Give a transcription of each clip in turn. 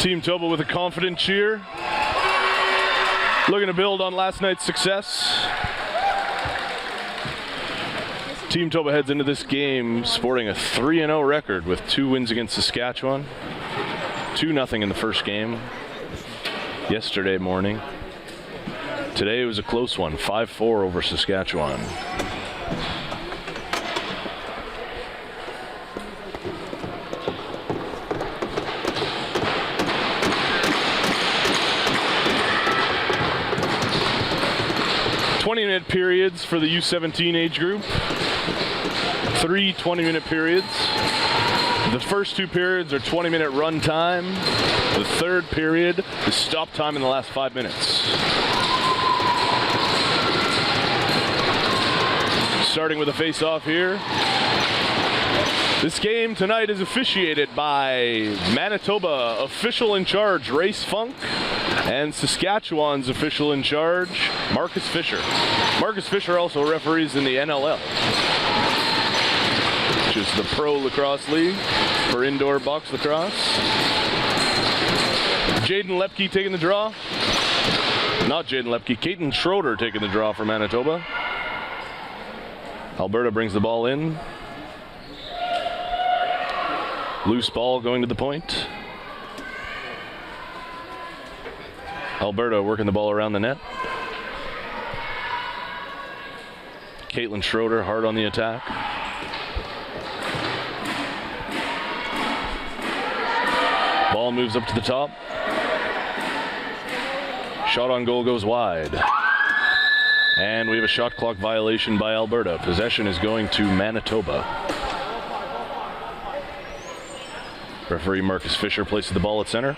Team Toba with a confident cheer. Looking to build on last night's success. Team Toba heads into this game sporting a 3-0 record with 2 wins against Saskatchewan. 2-0 in the first game yesterday morning. Today it was a close one, 5-4 over Saskatchewan. Minute periods for the U17 age group. 3 20-minute periods. The first 2 periods are 20-minute run time. The third period is stop time in the last 5 minutes. Starting with a face-off here. This game tonight is officiated by Manitoba official in charge, Race Funk, and Saskatchewan's official in charge, Marcus Fisher. Marcus Fisher also referees in the NLL, which is the Pro Lacrosse League for indoor box lacrosse. Jaden Lepke taking the draw. Not Jaden Lepke, Caden Schroeder taking the draw for Manitoba. Alberta brings the ball in. Loose ball going to the point. Alberta working the ball around the net. Caitlin Schroeder hard on the attack. Ball moves up to the top. Shot on goal goes wide. And we have a shot clock violation by Alberta. Possession is going to Manitoba. Referee Marcus Fisher places the ball at center.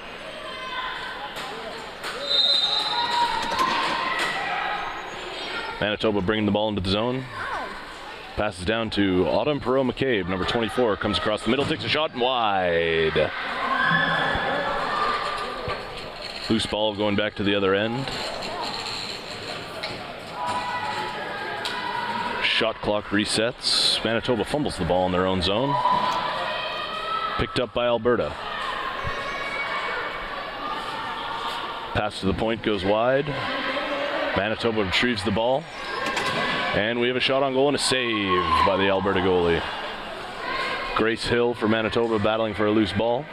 Manitoba bringing the ball into the zone. Passes down to Autumn Perot-McCabe, number 24, comes across the middle, takes a shot and wide. Loose ball going back to the other end. Shot clock resets. Manitoba fumbles the ball in their own zone. Picked up by Alberta. Pass to the point goes wide. Manitoba retrieves the ball. And we have a shot on goal and a save by the Alberta goalie. Grace Hill for Manitoba battling for a loose ball.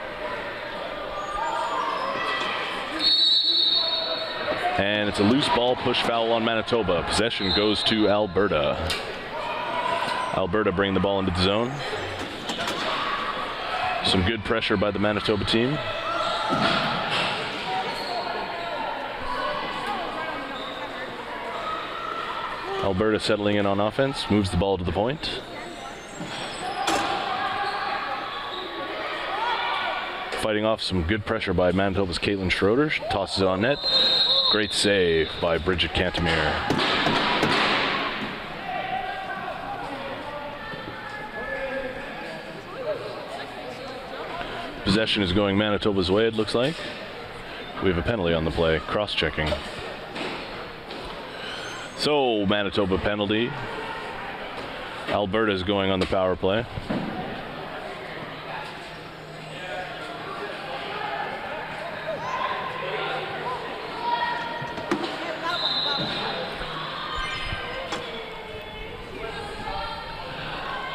And it's a loose ball push foul on Manitoba. Possession goes to Alberta. Alberta bringing the ball into the zone. Some good pressure by the Manitoba team. Alberta settling in on offense, moves the ball to the point. Fighting off some good pressure by Manitoba's Caitlin Schroeder. Tosses it on net. Great save by Bridget Cantemir. Possession is going Manitoba's way, it looks like. We have a penalty on the play, cross-checking. So, Manitoba penalty. Alberta is going on the power play.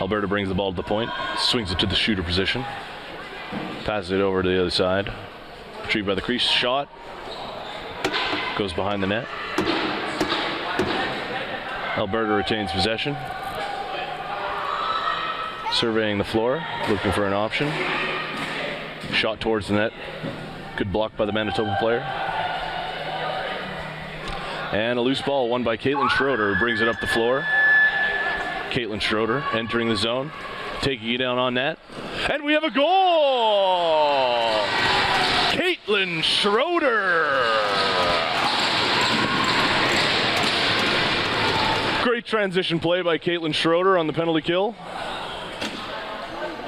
Alberta brings the ball to the point, swings it to the shooter position. Passes it over to the other side. Retrieved by the crease. Shot. Goes behind the net. Alberta retains possession. Surveying the floor. Looking for an option. Shot towards the net. Good block by the Manitoba player. And a loose ball won by Caitlin Schroeder, who brings it up the floor. Caitlin Schroeder entering the zone. Taking it down on net. And we have a goal! Caitlin Schroeder! Great transition play by Caitlin Schroeder on the penalty kill.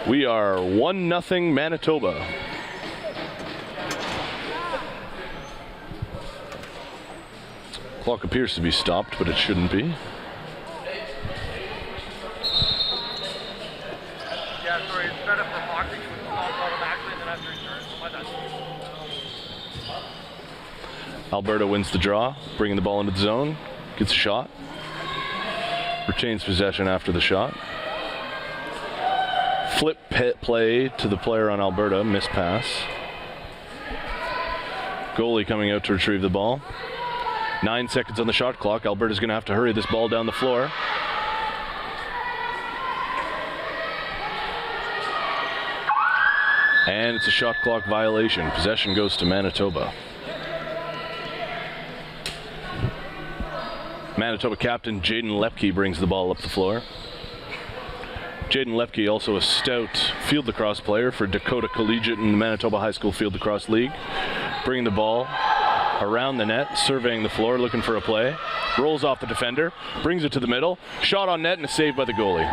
We are 1-0 Manitoba. Clock appears to be stopped, but it shouldn't be. Alberta wins the draw, bringing the ball into the zone, gets a shot, retains possession after the shot. Flip play to the player on Alberta, miss pass. Goalie coming out to retrieve the ball. 9 seconds on the shot clock. Alberta's going to have to hurry this ball down the floor. And it's a shot clock violation. Possession goes to Manitoba. Manitoba captain Jaden Lepke brings the ball up the floor. Jaden Lepke, also a stout field lacrosse player for Dakota Collegiate and the Manitoba High School Field Lacrosse League. Bringing the ball around the net, surveying the floor, looking for a play. Rolls off the defender, brings it to the middle. Shot on net and a save by the goalie.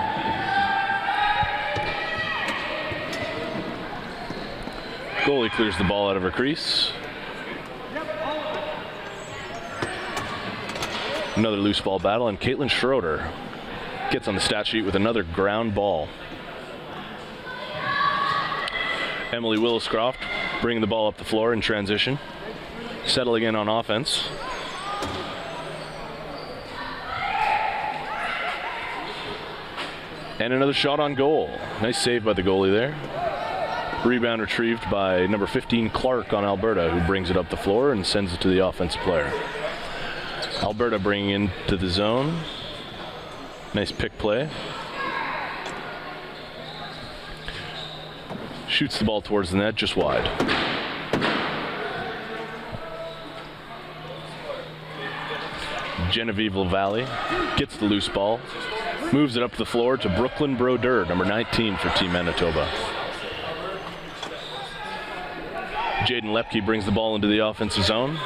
Goalie clears the ball out of her crease. Another loose ball battle, and Caitlin Schroeder gets on the stat sheet with another ground ball. Emily Williscroft bringing the ball up the floor in transition, settling in on offense. And another shot on goal. Nice save by the goalie there. Rebound retrieved by number 15 Clark on Alberta, who brings it up the floor and sends it to the offensive player. Alberta bringing into the zone. Nice pick play. Shoots the ball towards the net, just wide. Genevieve LaValle gets the loose ball, moves it up the floor to Brooklyn Brodeur, number 19 for Team Manitoba. Jaden Lepke brings the ball into the offensive zone.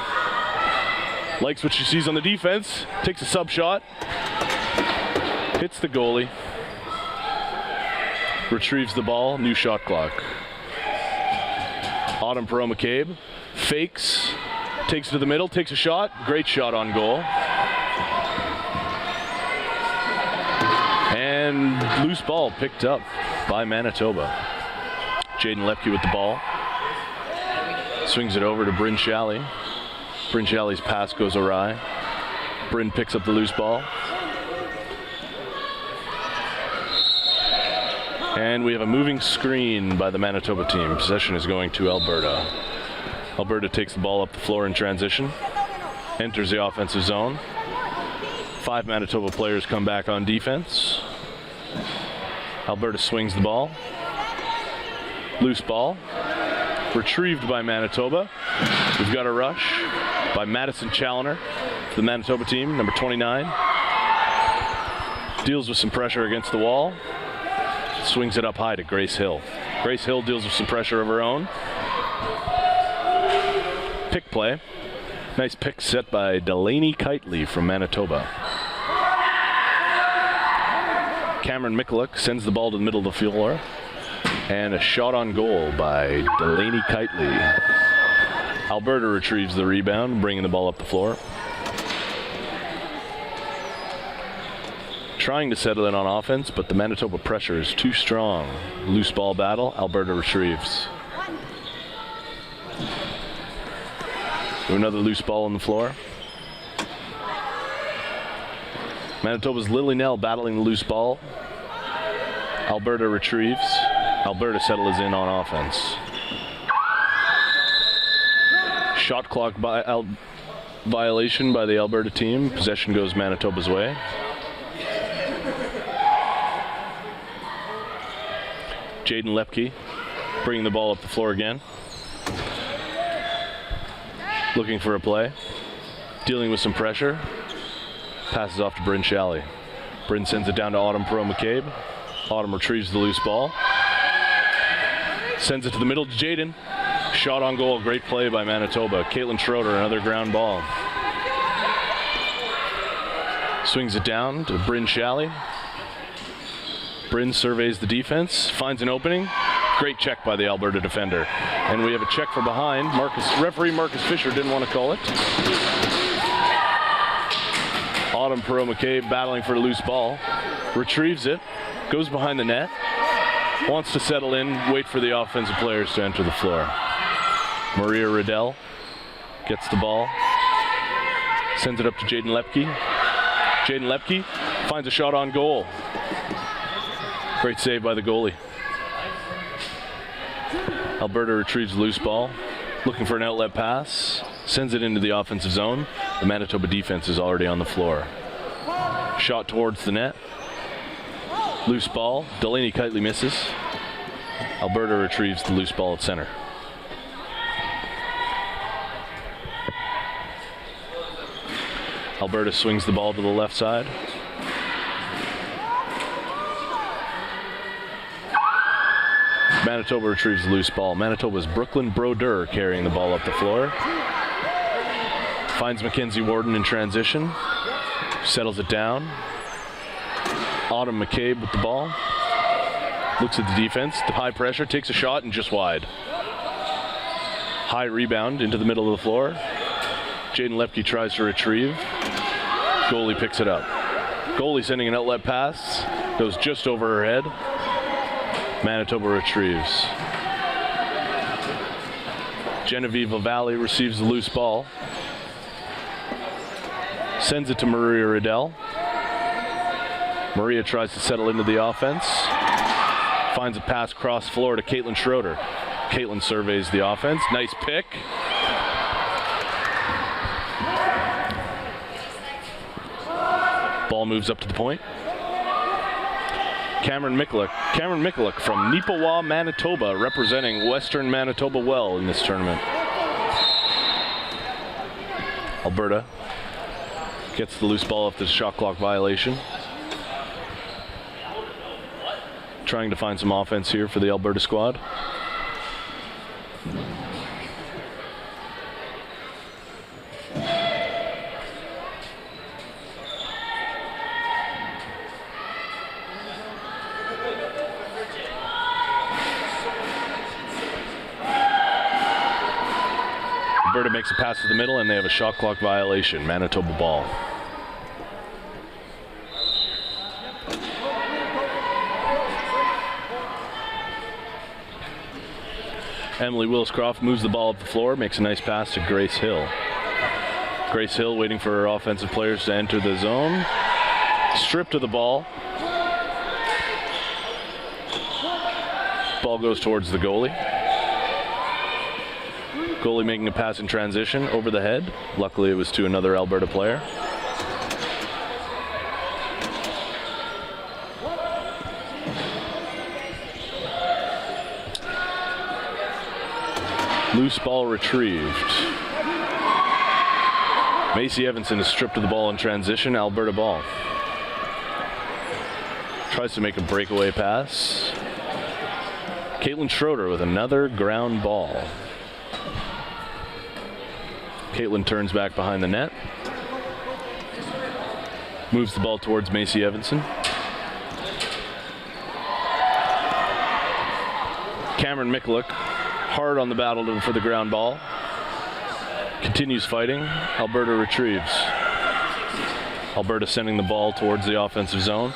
Likes what she sees on the defense, takes a sub shot, hits the goalie, retrieves the ball, new shot clock. Autumn Perot McCabe fakes, takes it to the middle, takes a shot, great shot on goal. And loose ball picked up by Manitoba. Jaden Lepke with the ball. Swings it over to Bryn Shalley. Bryn Shalley's pass goes awry. Bryn picks up the loose ball. And we have a moving screen by the Manitoba team. Possession is going to Alberta. Alberta takes the ball up the floor in transition. Enters the offensive zone. 5 Manitoba players come back on defense. Alberta swings the ball. Loose ball. Retrieved by Manitoba. We've got a rush by Madison Challoner for the Manitoba team, number 29. Deals with some pressure against the wall. Swings it up high to Grace Hill. Grace Hill deals with some pressure of her own. Pick play. Nice pick set by Delaney Kitely from Manitoba. Cameron Mikulik sends the ball to the middle of the floor. And a shot on goal by Delaney Kitely. Alberta retrieves the rebound, bringing the ball up the floor. Trying to settle in on offense, but the Manitoba pressure is too strong. Loose ball battle, Alberta retrieves. Another loose ball on the floor. Manitoba's Lily Nell battling the loose ball. Alberta retrieves. Alberta settles in on offense. Shot clock violation by the Alberta team. Possession goes Manitoba's way. Jaden Lepke bringing the ball up the floor again. Looking for a play. Dealing with some pressure. Passes off to Bryn Shalley. Bryn sends it down to Autumn Perot McCabe. Autumn retrieves the loose ball. Sends it to the middle to Jaden. Shot on goal, great play by Manitoba. Caitlin Schroeder, another ground ball. Swings it down to Bryn Shalley. Bryn surveys the defense, finds an opening. Great check by the Alberta defender. And we have a check from behind. Referee Marcus Fisher didn't want to call it. Autumn Perot McCabe battling for a loose ball. Retrieves it, goes behind the net. Wants to settle in, wait for the offensive players to enter the floor. Maria Riddell gets the ball, Sends it up to Jaden Lepke. Jaden Lepke finds a shot on goal. Great save by the goalie. Alberta retrieves the loose ball, looking for an outlet pass, sends it into the offensive zone. The Manitoba defense is already on the floor. Shot towards the net. Loose ball. Delaney Kitely misses. Alberta retrieves the loose ball at center. Alberta swings the ball to the left side. Manitoba retrieves the loose ball. Manitoba's Brooklyn Brodeur carrying the ball up the floor. Finds Mackenzie Warden in transition. Settles it down. Autumn McCabe with the ball. Looks at the defense. The high pressure, takes a shot and just wide. High rebound into the middle of the floor. Jaden Lepke tries to retrieve. Goalie picks it up. Goalie sending an outlet pass. Goes just over her head. Manitoba retrieves. Genevieve Valley receives the loose ball. Sends it to Maria Riddell. Maria tries to settle into the offense. Finds a pass cross floor to Caitlin Schroeder. Caitlin surveys the offense. Nice pick. Ball moves up to the point. Cameron Mikulik from Neepawa, Manitoba, representing Western Manitoba well in this tournament. Alberta gets the loose ball off the shot clock violation. Trying to find some offense here for the Alberta squad. Alberta makes a pass to the middle and they have a shot clock violation. Manitoba ball. Emily Williscroft moves the ball up the floor, makes a nice pass to Grace Hill. Grace Hill waiting for her offensive players to enter the zone. Stripped of the ball. Ball goes towards the goalie. Goalie making a pass in transition over the head. Luckily it was to another Alberta player. Loose ball retrieved. Macy Evanson is stripped of the ball in transition. Alberta ball. Tries to make a breakaway pass. Caitlin Schroeder with another ground ball. Caitlin turns back behind the net. Moves the ball towards Macy Evanson. Cameron Mikulik hard on the battle for the ground ball. Continues fighting. Alberta retrieves. Alberta sending the ball towards the offensive zone.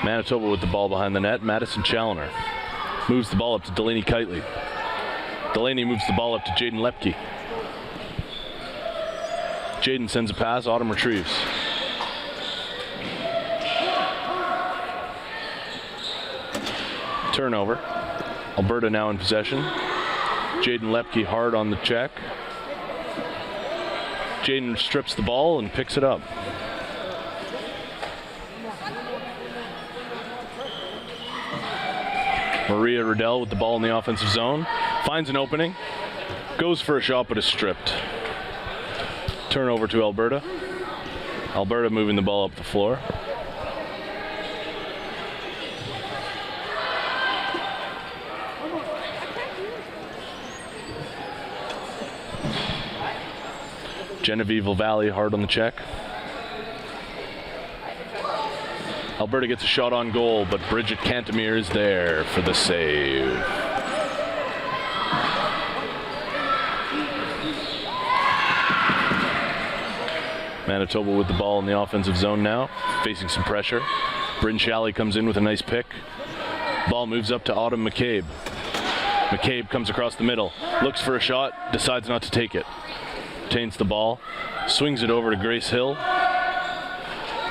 Manitoba with the ball behind the net. Madison Challoner moves the ball up to Delaney Kitely. Delaney moves the ball up to Jaden Lepke. Jaden sends a pass. Autumn retrieves. Turnover. Alberta now in possession. Jaden Lepke hard on the check. Jaden strips the ball and picks it up. Maria Riddell with the ball in the offensive zone. Finds an opening. Goes for a shot but is stripped. Turnover to Alberta. Alberta moving the ball up the floor. Genevieve Valley hard on the check. Alberta gets a shot on goal, but Bridget Cantemir is there for the save. Manitoba with the ball in the offensive zone now, facing some pressure. Bryn Shalley comes in with a nice pick. Ball moves up to Autumn McCabe. McCabe comes across the middle, looks for a shot, decides not to take it. Retains the ball, swings it over to Grace Hill.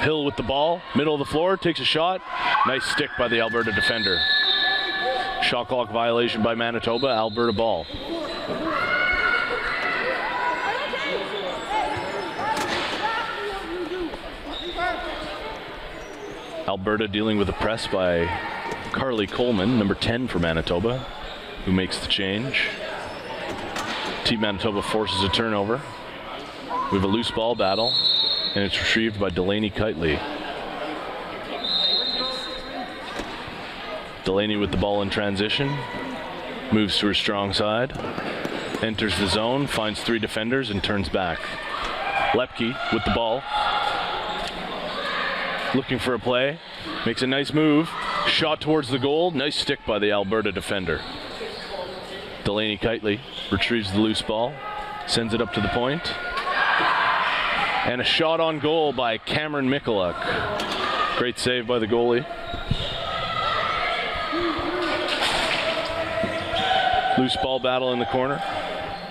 Hill with the ball, middle of the floor, takes a shot. Nice stick by the Alberta defender. Shot clock violation by Manitoba, Alberta ball. Alberta dealing with a press by Carly Coleman, number 10 for Manitoba, who makes the change. Team Manitoba forces a turnover. We have a loose ball battle, and it's retrieved by Delaney Kitely. Delaney with the ball in transition, moves to her strong side, enters the zone, finds 3 defenders, and turns back. Lepke with the ball, looking for a play, makes a nice move, shot towards the goal, nice stick by the Alberta defender. Delaney Kitely retrieves the loose ball, sends it up to the point, and a shot on goal by Cameron Mikulak. Great save by the goalie. Loose ball battle in the corner.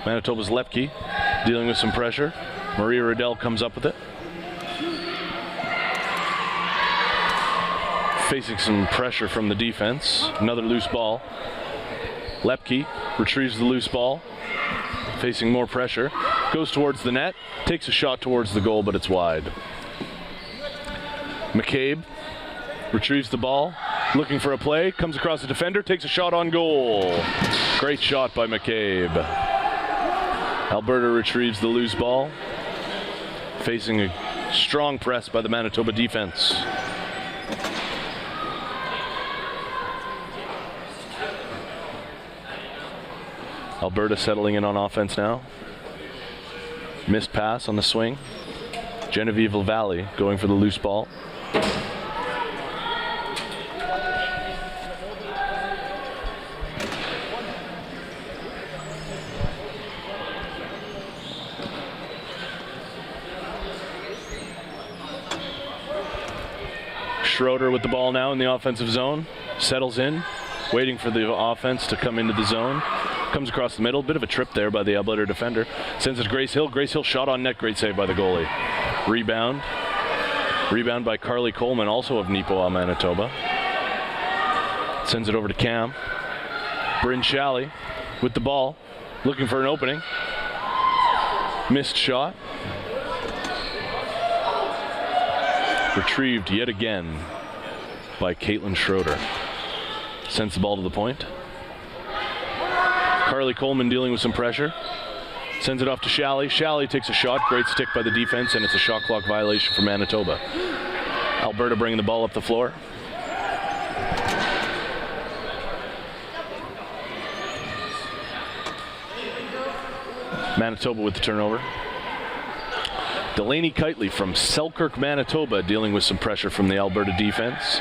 Manitoba's Lepke dealing with some pressure. Maria Riddell comes up with it. Facing some pressure from the defense. Another loose ball. Lepke retrieves the loose ball. Facing more pressure. Goes towards the net. Takes a shot towards the goal, but it's wide. McCabe retrieves the ball. Looking for a play. Comes across the defender. Takes a shot on goal. Great shot by McCabe. Alberta retrieves the loose ball. Facing a strong press by the Manitoba defense. Alberta settling in on offense now. Missed pass on the swing. Genevieve Lavallee going for the loose ball. Schroeder with the ball now in the offensive zone. Settles in, waiting for the offense to come into the zone. Comes across the middle. Bit of a trip there by the Alberta defender. Sends it to Grace Hill. Grace Hill shot on net. Great save by the goalie. Rebound. Rebound by Carly Coleman, also of Neepawa, Manitoba. Sends it over to Cam. Bryn Shalley with the ball. Looking for an opening. Missed shot. Retrieved yet again by Caitlin Schroeder. Sends the ball to the point. Carly Coleman dealing with some pressure. Sends it off to Shalley. Shalley takes a shot. Great stick by the defense, and it's a shot clock violation for Manitoba. Alberta bringing the ball up the floor. Manitoba with the turnover. Delaney Kitely from Selkirk, Manitoba, dealing with some pressure from the Alberta defense.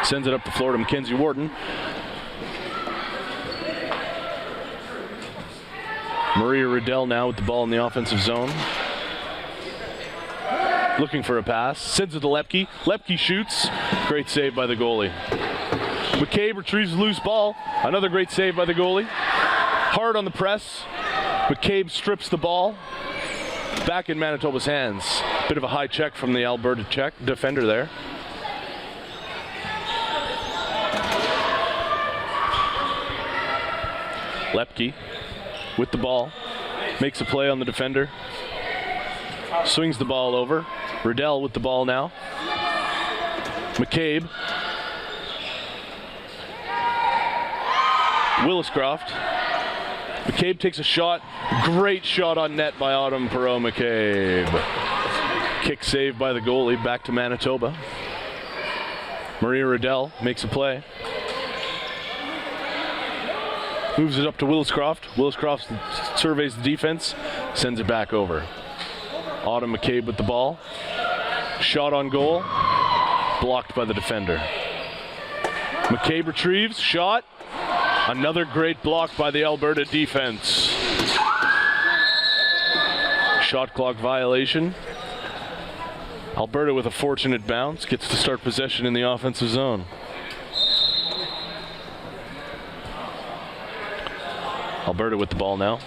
Sends it up the floor to Mackenzie Wharton. Maria Riddell now with the ball in the offensive zone. Looking for a pass. Sends it to Lepke. Lepke shoots. Great save by the goalie. McCabe retrieves the loose ball. Another great save by the goalie. Hard on the press. McCabe strips the ball. Back in Manitoba's hands. Bit of a high check from the Alberta defender there. Lepke with the ball. Makes a play on the defender. Swings the ball over. Riddell with the ball now. McCabe. Williscroft. McCabe takes a shot. Great shot on net by Autumn Perreault-McCabe. Kick saved by the goalie. Back to Manitoba. Maria Riddell makes a play. Moves it up to Williscroft. Williscroft surveys the defense. Sends it back over. Autumn McCabe with the ball. Shot on goal. Blocked by the defender. McCabe retrieves. Shot. Another great block by the Alberta defense. Shot clock violation. Alberta with a fortunate bounce gets to start possession in the offensive zone. Alberta with the ball now.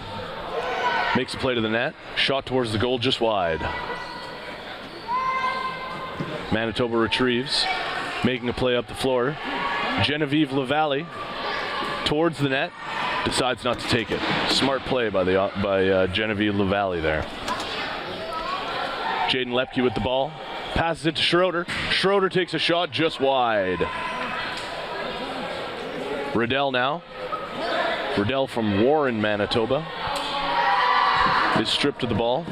Makes a play to the net. Shot towards the goal, just wide. Manitoba retrieves. Making a play up the floor. Genevieve LaValle towards the net. Decides not to take it. Smart play by Genevieve LaValle there. Jaden Lepke with the ball. Passes it to Schroeder. Schroeder takes a shot just wide. Riddell now. Riddell from Warren, Manitoba, is stripped of the ball.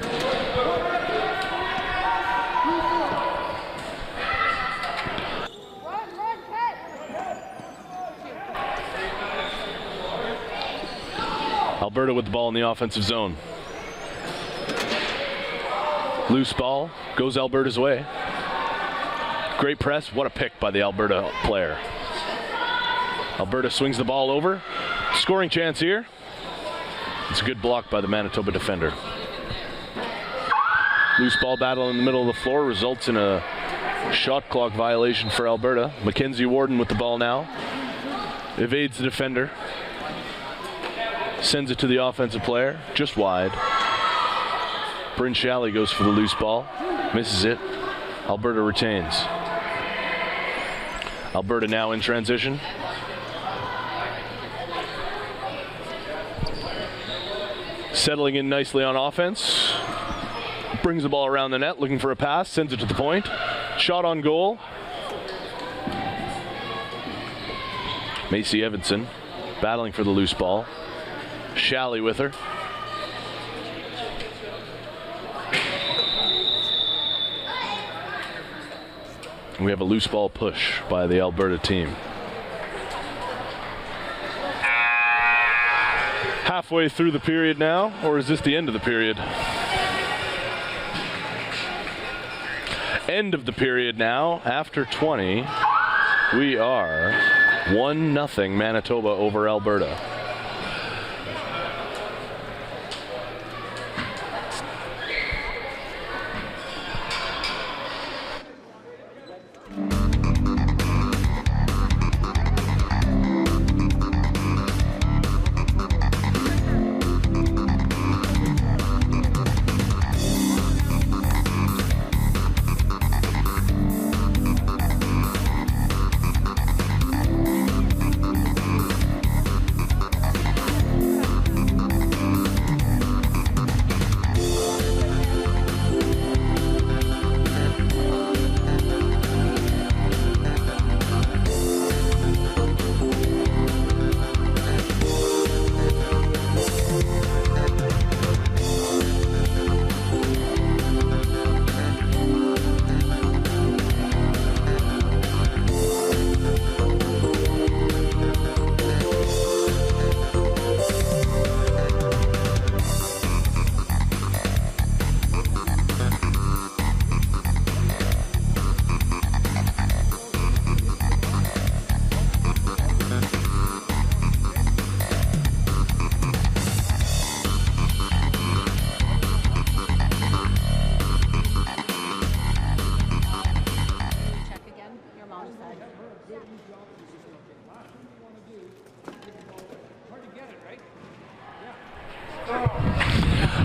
Alberta with the ball in the offensive zone. Loose ball goes Alberta's way. Great press. What a pick by the Alberta player. Alberta swings the ball over. Scoring chance here. It's a good block by the Manitoba defender. Loose ball battle in the middle of the floor results in a shot clock violation for Alberta. Mackenzie Warden with the ball now. Evades the defender. Sends it to the offensive player. Just wide. Bryn Shalley goes for the loose ball. Misses it. Alberta retains. Alberta now in transition. Settling in nicely on offense. Brings the ball around the net, looking for a pass, sends it to the point. Shot on goal. Macy Evanson battling for the loose ball. Shalley with her. We have a loose ball push by the Alberta team. Halfway through the period now, or is this the end of the period? End of the period now. After 20, we are 1-0 Manitoba over Alberta.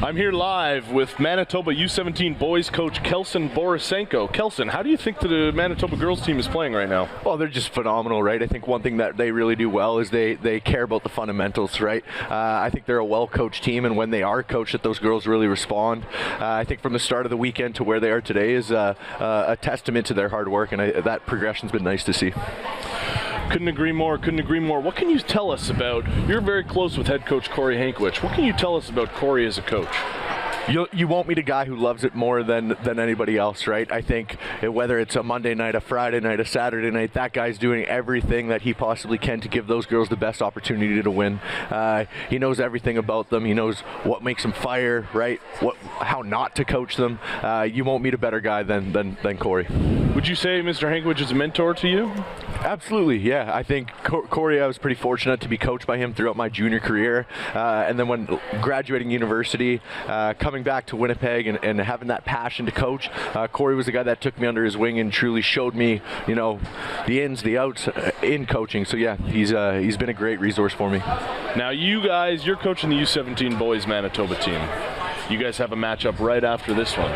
I'm here live with Manitoba U17 boys coach Kelson Borisenko. Kelson, how do you think the Manitoba girls team is playing right now? Well, they're just phenomenal, right? I think one thing that they really do well is they care about the fundamentals, right? I think they're a well-coached team, and when they are coached, that those girls really respond. I think from the start of the weekend to where they are today is a testament to their hard work, and that progression's been nice to see. Couldn't agree more, couldn't agree more. What can you tell us about, you're very close with head coach Corey Hankwich. What can you tell us about Corey as a coach? You won't meet a guy who loves it more than anybody else, right? I think whether it's a Monday night, a Friday night, a Saturday night, that guy's doing everything that he possibly can to give those girls the best opportunity to win. He knows everything about them. He knows what makes them fire, right? How not to coach them. You won't meet a better guy than Corey. Would you say Mr. Hankwich is a mentor to you? Absolutely, yeah. I think Corey, I was pretty fortunate to be coached by him throughout my junior career. And then when graduating university, coming back to Winnipeg and having that passion to coach, Corey was the guy that took me under his wing and truly showed me, the ins, the outs in coaching. So yeah, he's been a great resource for me. Now you guys, you're coaching the U17 boys Manitoba team. You guys have a matchup right after this one.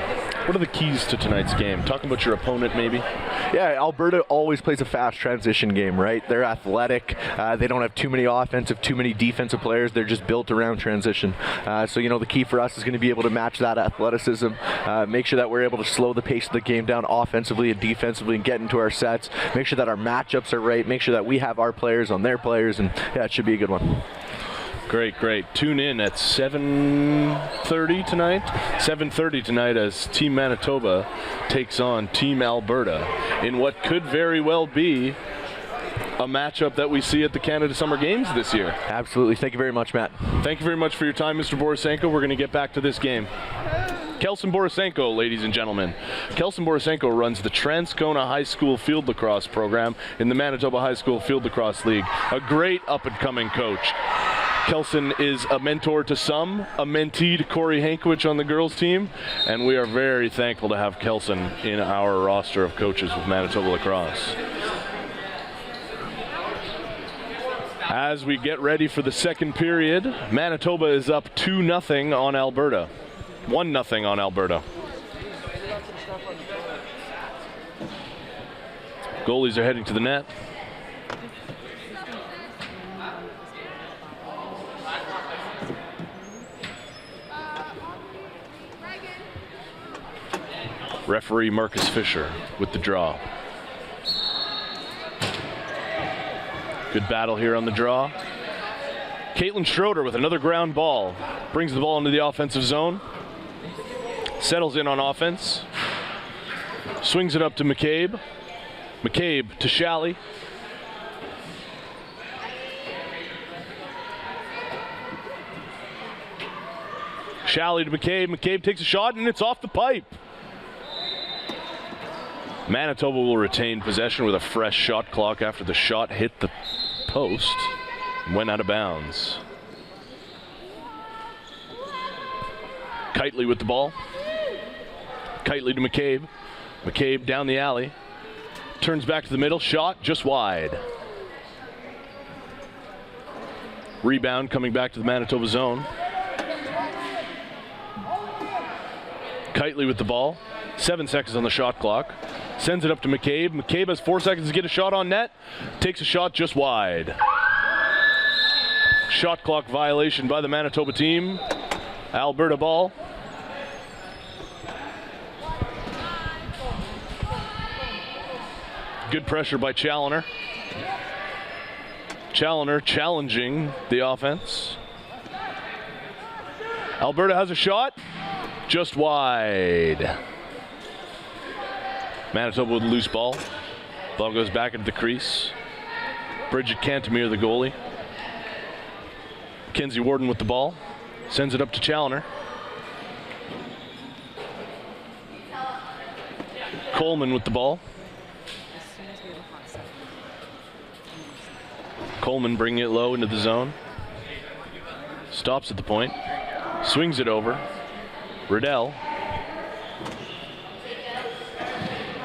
What are the keys to tonight's game? Talk about your opponent, maybe. Yeah, Alberta always plays a fast transition game, right? They're athletic. They don't have too many offensive, too many defensive players. They're just built around transition. So, the key for us is going to be able to match that athleticism, make sure that we're able to slow the pace of the game down offensively and defensively and get into our sets, make sure that our matchups are right, make sure that we have our players on their players, and yeah, it should be a good one. Great. Tune in at 7:30 tonight. 7:30 tonight as Team Manitoba takes on Team Alberta in what could very well be a matchup that we see at the Canada Summer Games this year. Absolutely. Thank you very much, Matt. Thank you very much for your time, Mr. Borisenko. We're going to get back to this game. Kelson Borisenko, ladies and gentlemen. Kelson Borisenko runs the Transcona High School Field Lacrosse program in the Manitoba High School Field Lacrosse League. A great up-and-coming coach. Kelson is a mentor to some, a mentee to Corey Hankwich on the girls team, and we are very thankful to have Kelson in our roster of coaches with Manitoba Lacrosse. As we get ready for the second period, Manitoba is up 2-0 on Alberta. 1-0 on Alberta. Goalies are heading to the net. Referee Marcus Fisher with the draw. Good battle here on the draw. Caitlin Schroeder with another ground ball. Brings the ball into the offensive zone. Settles in on offense. Swings it up to McCabe. McCabe to Shalley. Shalley to McCabe. McCabe takes a shot and it's off the pipe. Manitoba will retain possession with a fresh shot clock after the shot hit the post and went out of bounds. Kitely with the ball. Kitely to McCabe. McCabe down the alley. Turns back to the middle. Shot just wide. Rebound coming back to the Manitoba zone. Kitely with the ball. 7 seconds on the shot clock. Sends it up to McCabe. McCabe has 4 seconds to get a shot on net. Takes a shot just wide. Shot clock violation by the Manitoba team. Alberta ball. Good pressure by Challoner. Challoner challenging the offense. Alberta has a shot. Just wide. Manitoba with a loose ball. Ball goes back into the crease. Bridget Cantemir, the goalie. Kenzie Warden with the ball. Sends it up to Challoner. Coleman with the ball. Coleman bringing it low into the zone. Stops at the point. Swings it over. Riddell.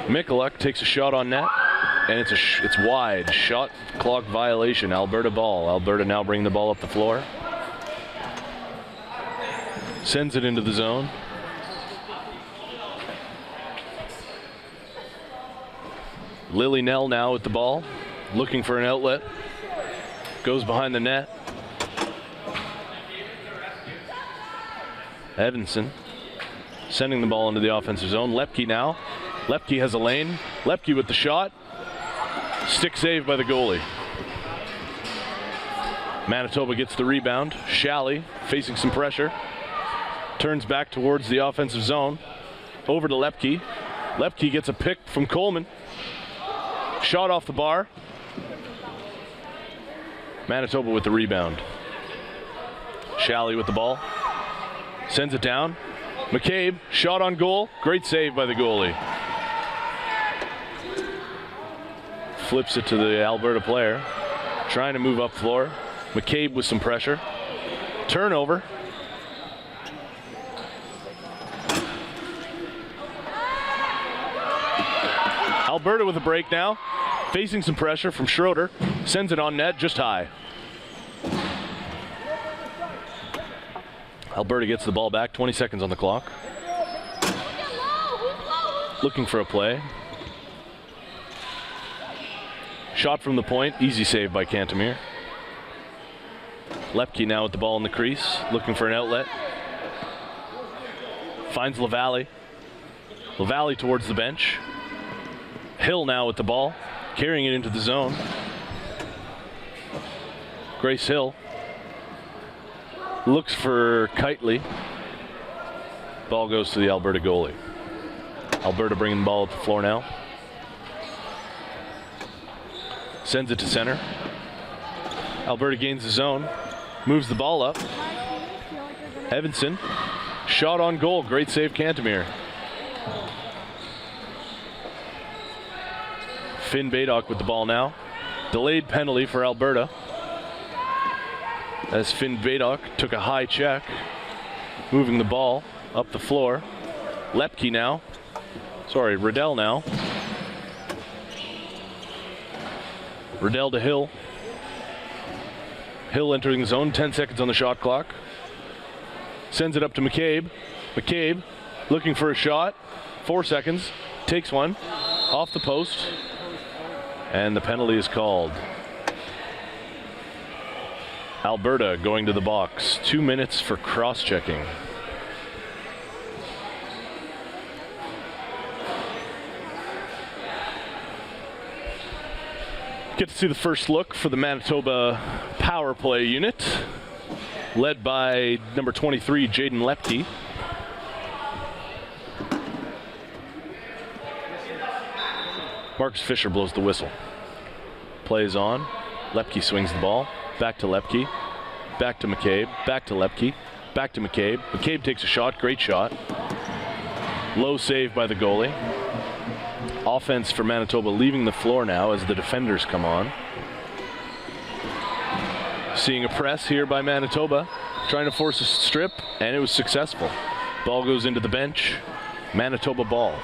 Mikulak takes a shot on net, and it's wide. Shot clock violation. Alberta ball. Alberta now bringing the ball up the floor. Sends it into the zone. Lily Nell now with the ball, looking for an outlet. Goes behind the net. Evanson sending the ball into the offensive zone. Lepke now. Lepke has a lane. Lepke with the shot. Stick save by the goalie. Manitoba gets the rebound. Shalley facing some pressure. Turns back towards the offensive zone. Over to Lepke. Lepke gets a pick from Coleman. Shot off the bar. Manitoba with the rebound. Shalley with the ball. Sends it down. McCabe, shot on goal. Great save by the goalie. Flips it to the Alberta player. Trying to move up floor. McCabe with some pressure. Turnover. Alberta with a break now. Facing some pressure from Schroeder. Sends it on net, just high. Alberta gets the ball back, 20 seconds on the clock. Looking for a play. Shot from the point, easy save by Cantemir. Lepke now with the ball in the crease, looking for an outlet. Finds LaValle. LaValle towards the bench. Hill now with the ball, carrying it into the zone. Grace Hill looks for Kitely. Ball goes to the Alberta goalie. Alberta bringing the ball up the floor now. Sends it to center. Alberta gains the zone. Moves the ball up. Evanson. Shot on goal. Great save, Cantemir. Finn Baydock with the ball now. Delayed penalty for Alberta. As Finn Baydock took a high check. Moving the ball up the floor. Lepke now. Sorry, Riddell now. Riddell to Hill. Hill entering the zone, 10 seconds on the shot clock. Sends it up to McCabe. McCabe looking for a shot. 4 seconds. Takes one. Off the post. And the penalty is called. Alberta going to the box. 2 minutes for cross-checking. Get to see the first look for the Manitoba power play unit, led by number 23, Jaden Lepke. Marcus Fisher blows the whistle. Plays on. Lepke swings the ball. Back to Lepke. Back to McCabe. Back to Lepke. Back to McCabe. McCabe takes a shot. Great shot. Low save by the goalie. Offense for Manitoba leaving the floor now as the defenders come on. Seeing a press here by Manitoba, trying to force a strip, and it was successful. Ball goes into the bench. Manitoba ball.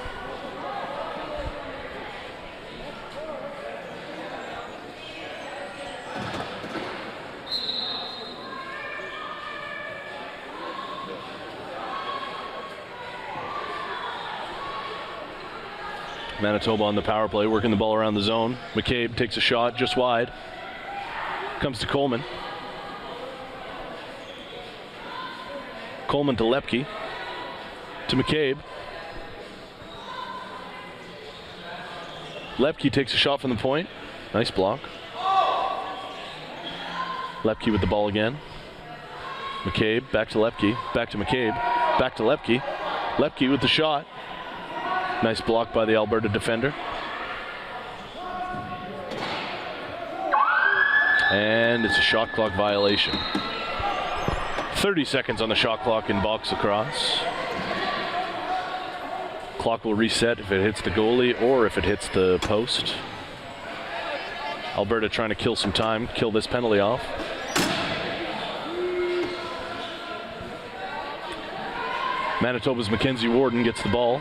Manitoba on the power play, working the ball around the zone. McCabe takes a shot just wide. Comes to Coleman. Coleman to Lepke. To McCabe. Lepke takes a shot from the point. Nice block. Lepke with the ball again. McCabe, back to Lepke. Back to McCabe. Back to Lepke. Lepke with the shot. Nice block by the Alberta defender. And it's a shot clock violation. 30 seconds on the shot clock in box lacrosse. Clock will reset if it hits the goalie or if it hits the post. Alberta trying to kill some time, kill this penalty off. Manitoba's Mackenzie Warden gets the ball.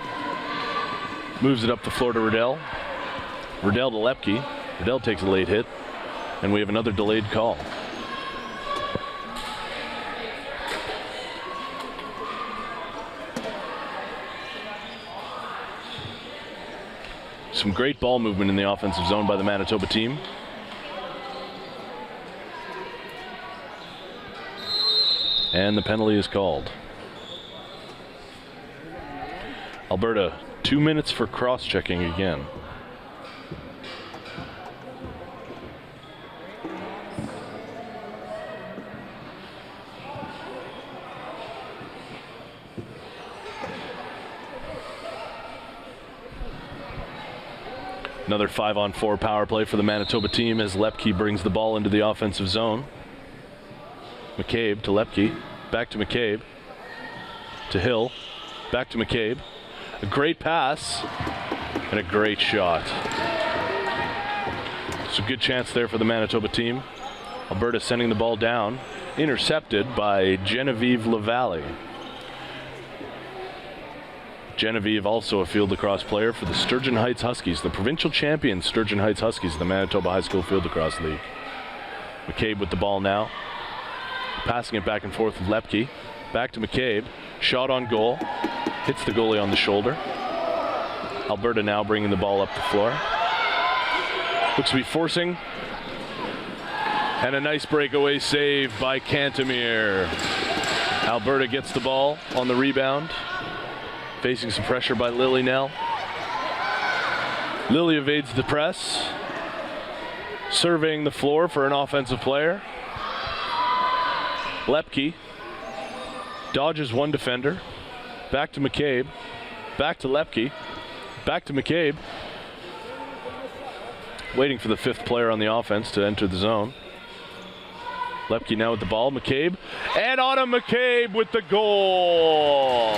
Moves it up the floor to Riddell. Riddell to Lepke. Riddell takes a late hit. And we have another delayed call. Some great ball movement in the offensive zone by the Manitoba team. And the penalty is called. Alberta, 2 minutes for cross-checking again. Another 5-on-4 power play for the Manitoba team as Lepke brings the ball into the offensive zone. McCabe to Lepke, back to McCabe, to Hill, back to McCabe. A great pass and a great shot. So good chance there for the Manitoba team. Alberta sending the ball down, intercepted by Genevieve Lavalley. Genevieve also a field lacrosse player for the Sturgeon Heights Huskies, the provincial champion Sturgeon Heights Huskies, the Manitoba High School Field Lacrosse League. McCabe with the ball now, passing it back and forth with Lepke. Back to McCabe, shot on goal, hits the goalie on the shoulder. Alberta now bringing the ball up the floor. Looks to be forcing. And a nice breakaway save by Cantemir. Alberta gets the ball on the rebound. Facing some pressure by Lily Nell. Lily evades the press. Surveying the floor for an offensive player. Lepke dodges one defender. Back to McCabe. Back to Lepke. Back to McCabe. Waiting for the fifth player on the offense to enter the zone. Lepke now with the ball. McCabe. And Autumn McCabe with the goal.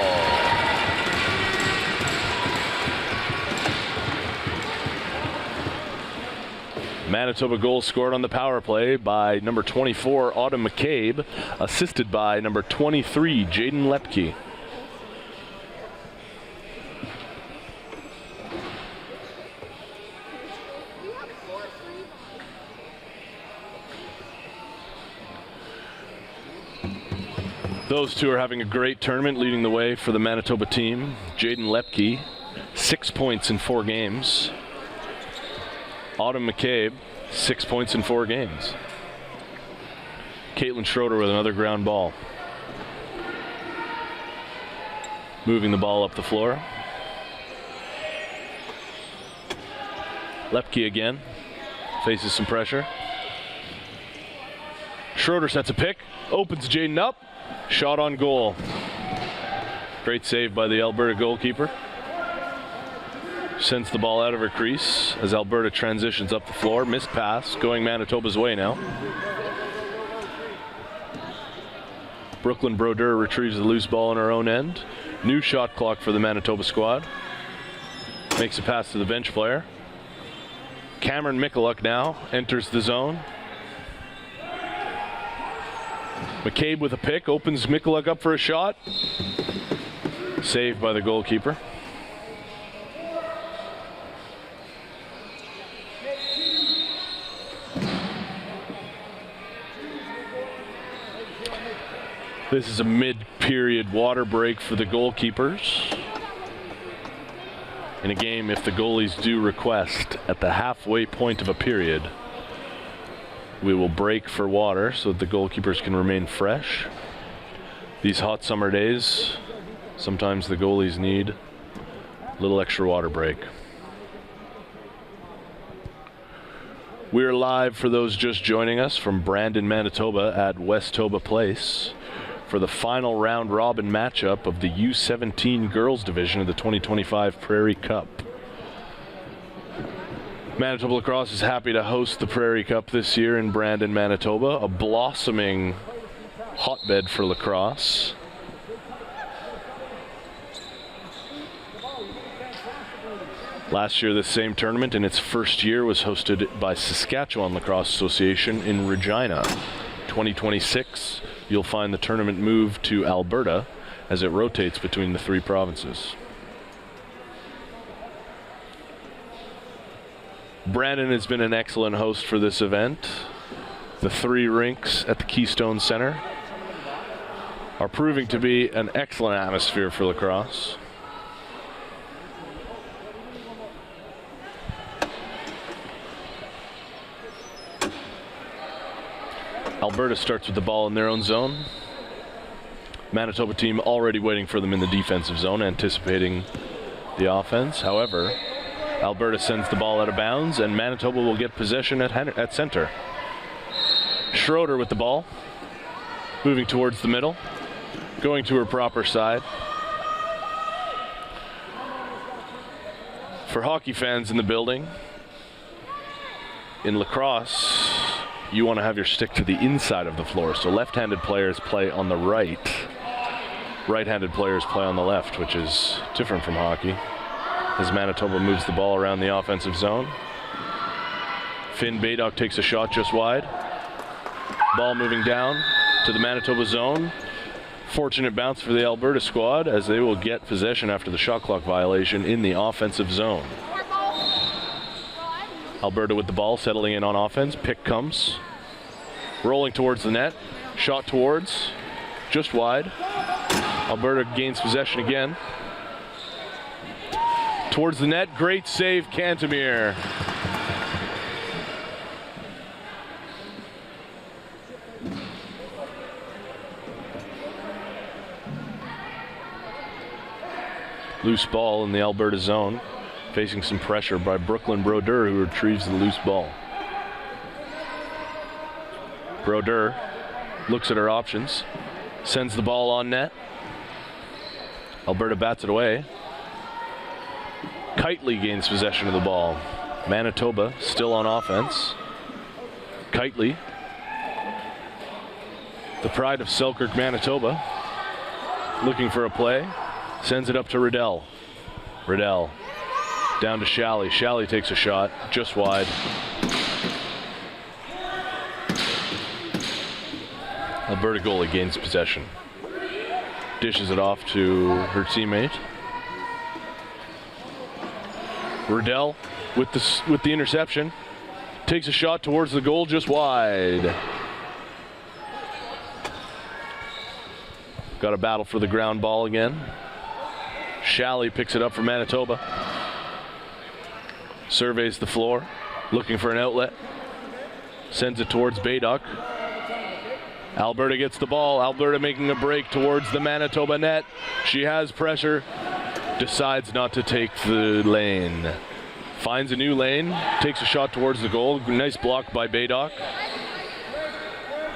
Manitoba goal scored on the power play by number 24, Autumn McCabe, assisted by number 23, Jaden Lepke. Those two are having a great tournament, leading the way for the Manitoba team. Jaden Lepke, 6 points in 4 games. Autumn McCabe, 6 points in 4 games. Caitlin Schroeder with another ground ball. Moving the ball up the floor. Lepke again. Faces some pressure. Schroeder sets a pick. Opens Jaden up. Shot on goal. Great save by the Alberta goalkeeper. Sends the ball out of her crease as Alberta transitions up the floor. Missed pass going Manitoba's way now. Brooklyn Brodeur retrieves the loose ball on her own end. New shot clock for the Manitoba squad. Makes a pass to the bench player. Cameron Michaluk now enters the zone. McCabe with a pick, opens Michaluk up for a shot. Saved by the goalkeeper. This is a mid-period water break for the goalkeepers. In a game, if the goalies do request at the halfway point of a period, we will break for water so that the goalkeepers can remain fresh. These hot summer days, sometimes the goalies need a little extra water break. We're live for those just joining us from Brandon, Manitoba at Westoba Place for the final round robin matchup of the U17 girls division of the 2025 Prairie Cup. Manitoba Lacrosse is happy to host the Prairie Cup this year in Brandon, Manitoba, a blossoming hotbed for lacrosse. Last year, this same tournament in its first year was hosted by Saskatchewan Lacrosse Association in Regina. 2026, you'll find the tournament move to Alberta as it rotates between the 3 provinces. Brandon has been an excellent host for this event. The 3 rinks at the Keystone Center are proving to be an excellent atmosphere for lacrosse. Alberta starts with the ball in their own zone. Manitoba team already waiting for them in the defensive zone, anticipating the offense. However, Alberta sends the ball out of bounds, and Manitoba will get possession at center. Schroeder with the ball, moving towards the middle, going to her proper side. For hockey fans in the building, in lacrosse, you want to have your stick to the inside of the floor, so left-handed players play on the right. Right-handed players play on the left, which is different from hockey. As Manitoba moves the ball around the offensive zone. Finn Baydock takes a shot just wide. Ball moving down to the Manitoba zone. Fortunate bounce for the Alberta squad as they will get possession after the shot clock violation in the offensive zone. Alberta with the ball, settling in on offense. Pick comes. Rolling towards the net. Shot towards. Just wide. Alberta gains possession again. Towards the net. Great save, Cantemir. Loose ball in the Alberta zone. Facing some pressure by Brooklyn Brodeur, who retrieves the loose ball. Brodeur looks at her options. Sends the ball on net. Alberta bats it away. Kitely gains possession of the ball. Manitoba still on offense. Kitely, the pride of Selkirk, Manitoba, looking for a play. Sends it up to Riddell. Riddell down to Shalley. Shalley takes a shot just wide. Alberta goalie gains possession. Dishes it off to her teammate. Riddell with the interception. Takes a shot towards the goal just wide. Got a battle for the ground ball again. Shalley picks it up for Manitoba. Surveys the floor, looking for an outlet. Sends it towards Baydock. Alberta gets the ball. Alberta making a break towards the Manitoba net. She has pressure. Decides not to take the lane. Finds a new lane. Takes a shot towards the goal. Nice block by Baydock.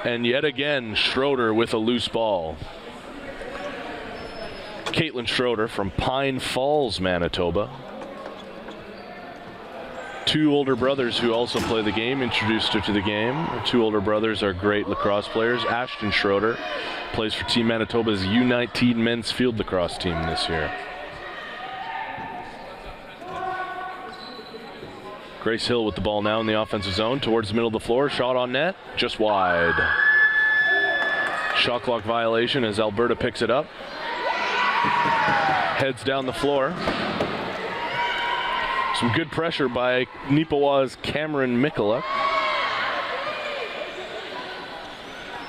And yet again, Schroeder with a loose ball. Caitlin Schroeder from Pine Falls, Manitoba. Two older brothers who also play the game introduced her to the game. Her two older brothers are great lacrosse players. Ashton Schroeder plays for Team Manitoba's U19 men's field lacrosse team this year. Grace Hill with the ball now in the offensive zone towards the middle of the floor. Shot on net, just wide. Shot clock violation as Alberta picks it up. Heads down the floor. Some good pressure by Neepawa's Cameron Mikola.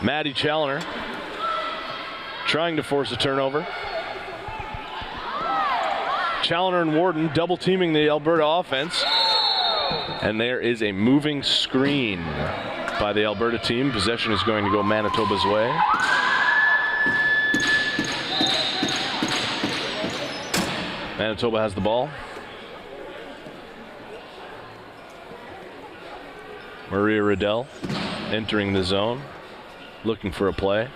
Maddie Challoner trying to force a turnover. Challoner and Warden double teaming the Alberta offense. And there is a moving screen by the Alberta team. Possession is going to go Manitoba's way. Manitoba has the ball. Maria Riddell entering the zone, looking for a play.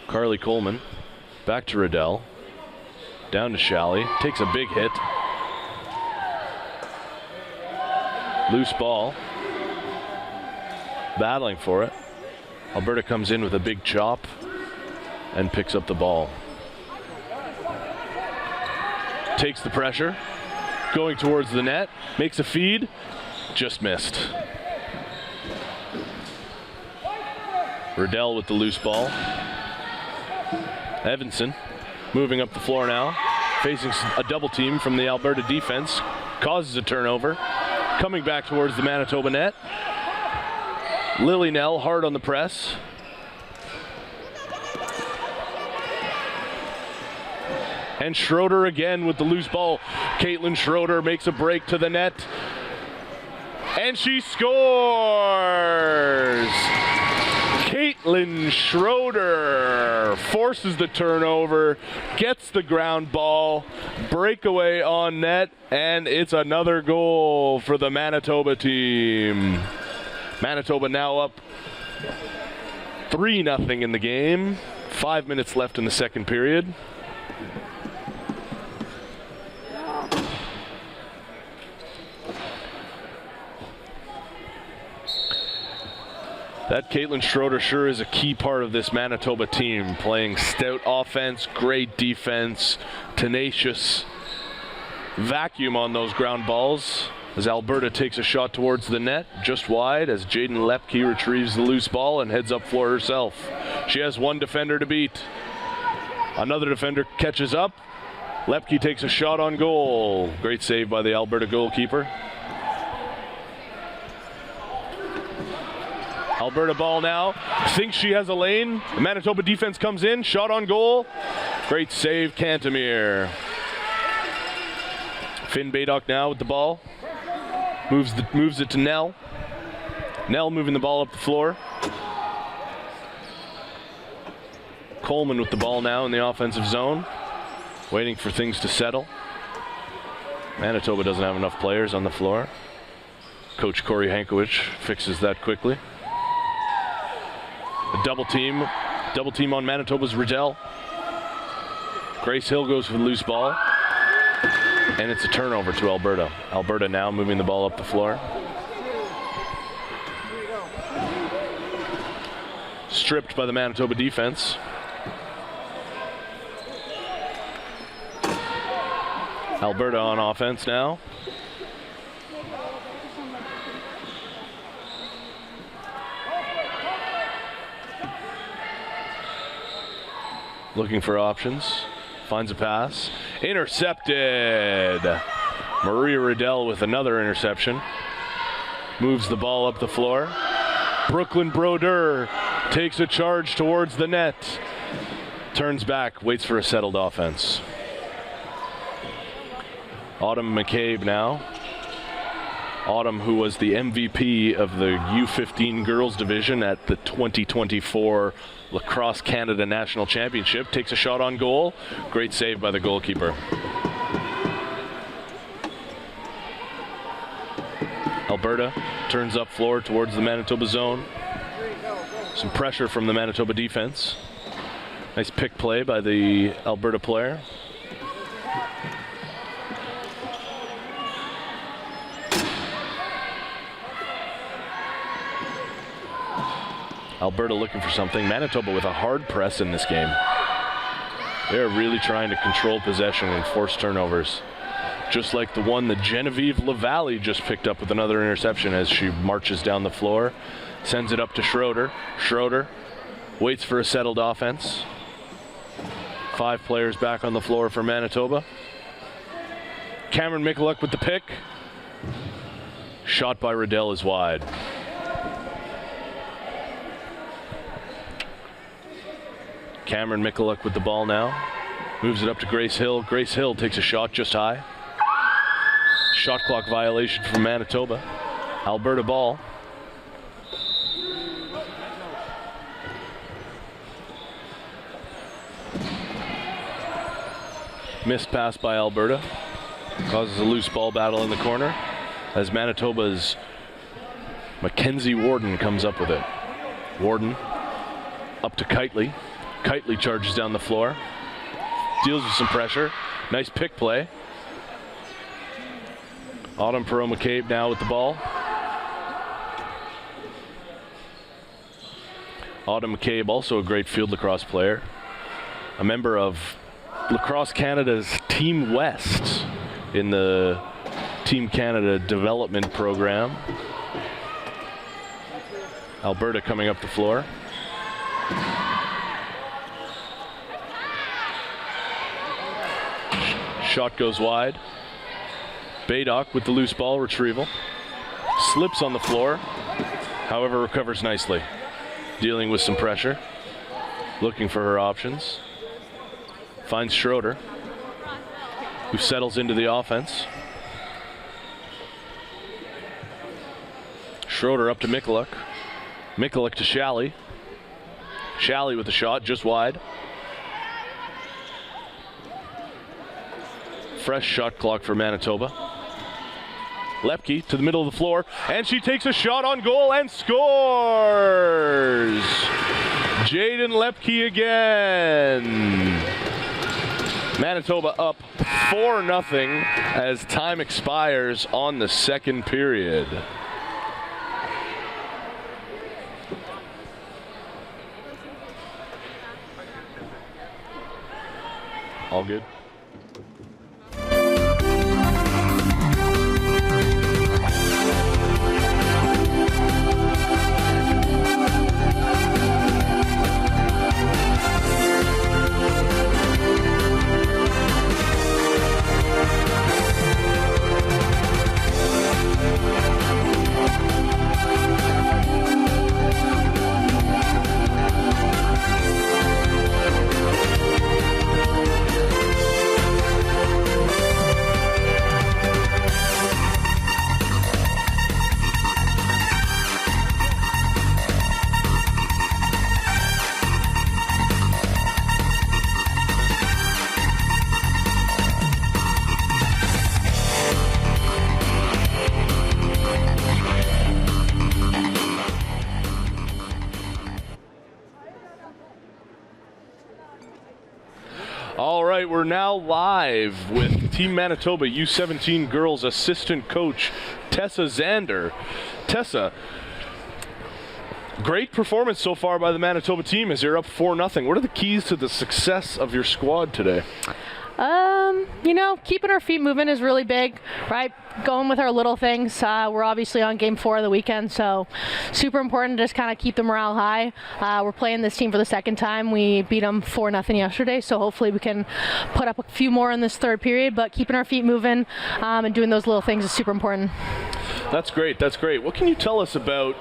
Carly Coleman back to Riddell. Down to Shalley. Takes a big hit. Loose ball. Battling for it. Alberta comes in with a big chop and picks up the ball. Takes the pressure. Going towards the net. Makes a feed. Just missed. Riddell with the loose ball. Evanson moving up the floor now. Facing a double team from the Alberta defense. Causes a turnover. Coming back towards the Manitoba net. Lily Nell hard on the press. And Schroeder again with the loose ball. Caitlin Schroeder makes a break to the net. And she scores! Caitlin Schroeder forces the turnover, gets the ground ball, breakaway on net, and it's another goal for the Manitoba team. Manitoba now up 3-0 in the game. 5 minutes left in the second period. That Caitlin Schroeder sure is a key part of this Manitoba team, playing stout offense, great defense, tenacious. vacuum on those ground balls as Alberta takes a shot towards the net, just wide, as Jaden Lepke retrieves the loose ball and heads up floor herself. She has one defender to beat. Another defender catches up. Lepke takes a shot on goal. Great save by the Alberta goalkeeper. Alberta ball now. Thinks she has a lane. The Manitoba defense comes in. Shot on goal. Great save, Cantemir. Finn Baydock now with the ball. Moves it to Nell. Nell moving the ball up the floor. Coleman with the ball now in the offensive zone, waiting for things to settle. Manitoba doesn't have enough players on the floor. Coach Corey Hankowicz fixes that quickly. A double team on Manitoba's Riddell. Grace Hill goes for the loose ball. And it's a turnover to Alberta. Alberta now moving the ball up the floor. Stripped by the Manitoba defense. Alberta on offense now. Looking for options. Finds a pass. Intercepted. Maria Riddell with another interception. Moves the ball up the floor. Brooklyn Brodeur takes a charge towards the net. Turns back, waits for a settled offense. Autumn McCabe now. Autumn, who was the MVP of the U17 girls division at the 2024 Lacrosse Canada National Championship, takes a shot on goal. Great save by the goalkeeper. Alberta turns up floor towards the Manitoba zone. Some pressure from the Manitoba defense. Nice pick play by the Alberta player. Alberta looking for something. Manitoba with a hard press in this game. They're really trying to control possession and force turnovers. Just like the one that Genevieve LaValle just picked up with another interception as she marches down the floor. Sends it up to Schroeder. Schroeder waits for a settled offense. 5 players back on the floor for Manitoba. Cameron Michaluk with the pick. Shot by Riddell is wide. Cameron Michaluk with the ball now. Moves it up to Grace Hill. Grace Hill takes a shot just high. Shot clock violation from Manitoba. Alberta ball. Missed pass by Alberta. Causes a loose ball battle in the corner as Manitoba's Mackenzie Warden comes up with it. Warden up to Kitely. Kitely charges down the floor. Deals with some pressure. Nice pick play. Autumn Perot McCabe now with the ball. Autumn McCabe, also a great field lacrosse player. A member of Lacrosse Canada's Team West in the Team Canada development program. Alberta coming up the floor. Shot goes wide. Baydock with the loose ball retrieval. Slips on the floor, however recovers nicely. Dealing with some pressure. Looking for her options. Finds Schroeder, who settles into the offense. Schroeder up to Michaluk. Michaluk to Shalley. Shalley with the shot, just wide. Fresh shot clock for Manitoba. Lepke to the middle of the floor, and she takes a shot on goal and scores! Jaden Lepke again. Manitoba up 4-0 as time expires on the second period. All good. right, we're now live with Team Manitoba U17 girls assistant coach Tessa Zander. Tessa, great performance so far by the Manitoba team as you're up 4-0. What are the keys to the success of your squad today? Keeping our feet moving is really big, right? Going with our little things. We're obviously on game 4 of the weekend, so super important to just kind of keep the morale high. We're playing this team for the second time. We beat them 4-0 yesterday, so hopefully we can put up a few more in this third period, but keeping our feet moving and doing those little things is super important. That's great. That's great. What can you tell us about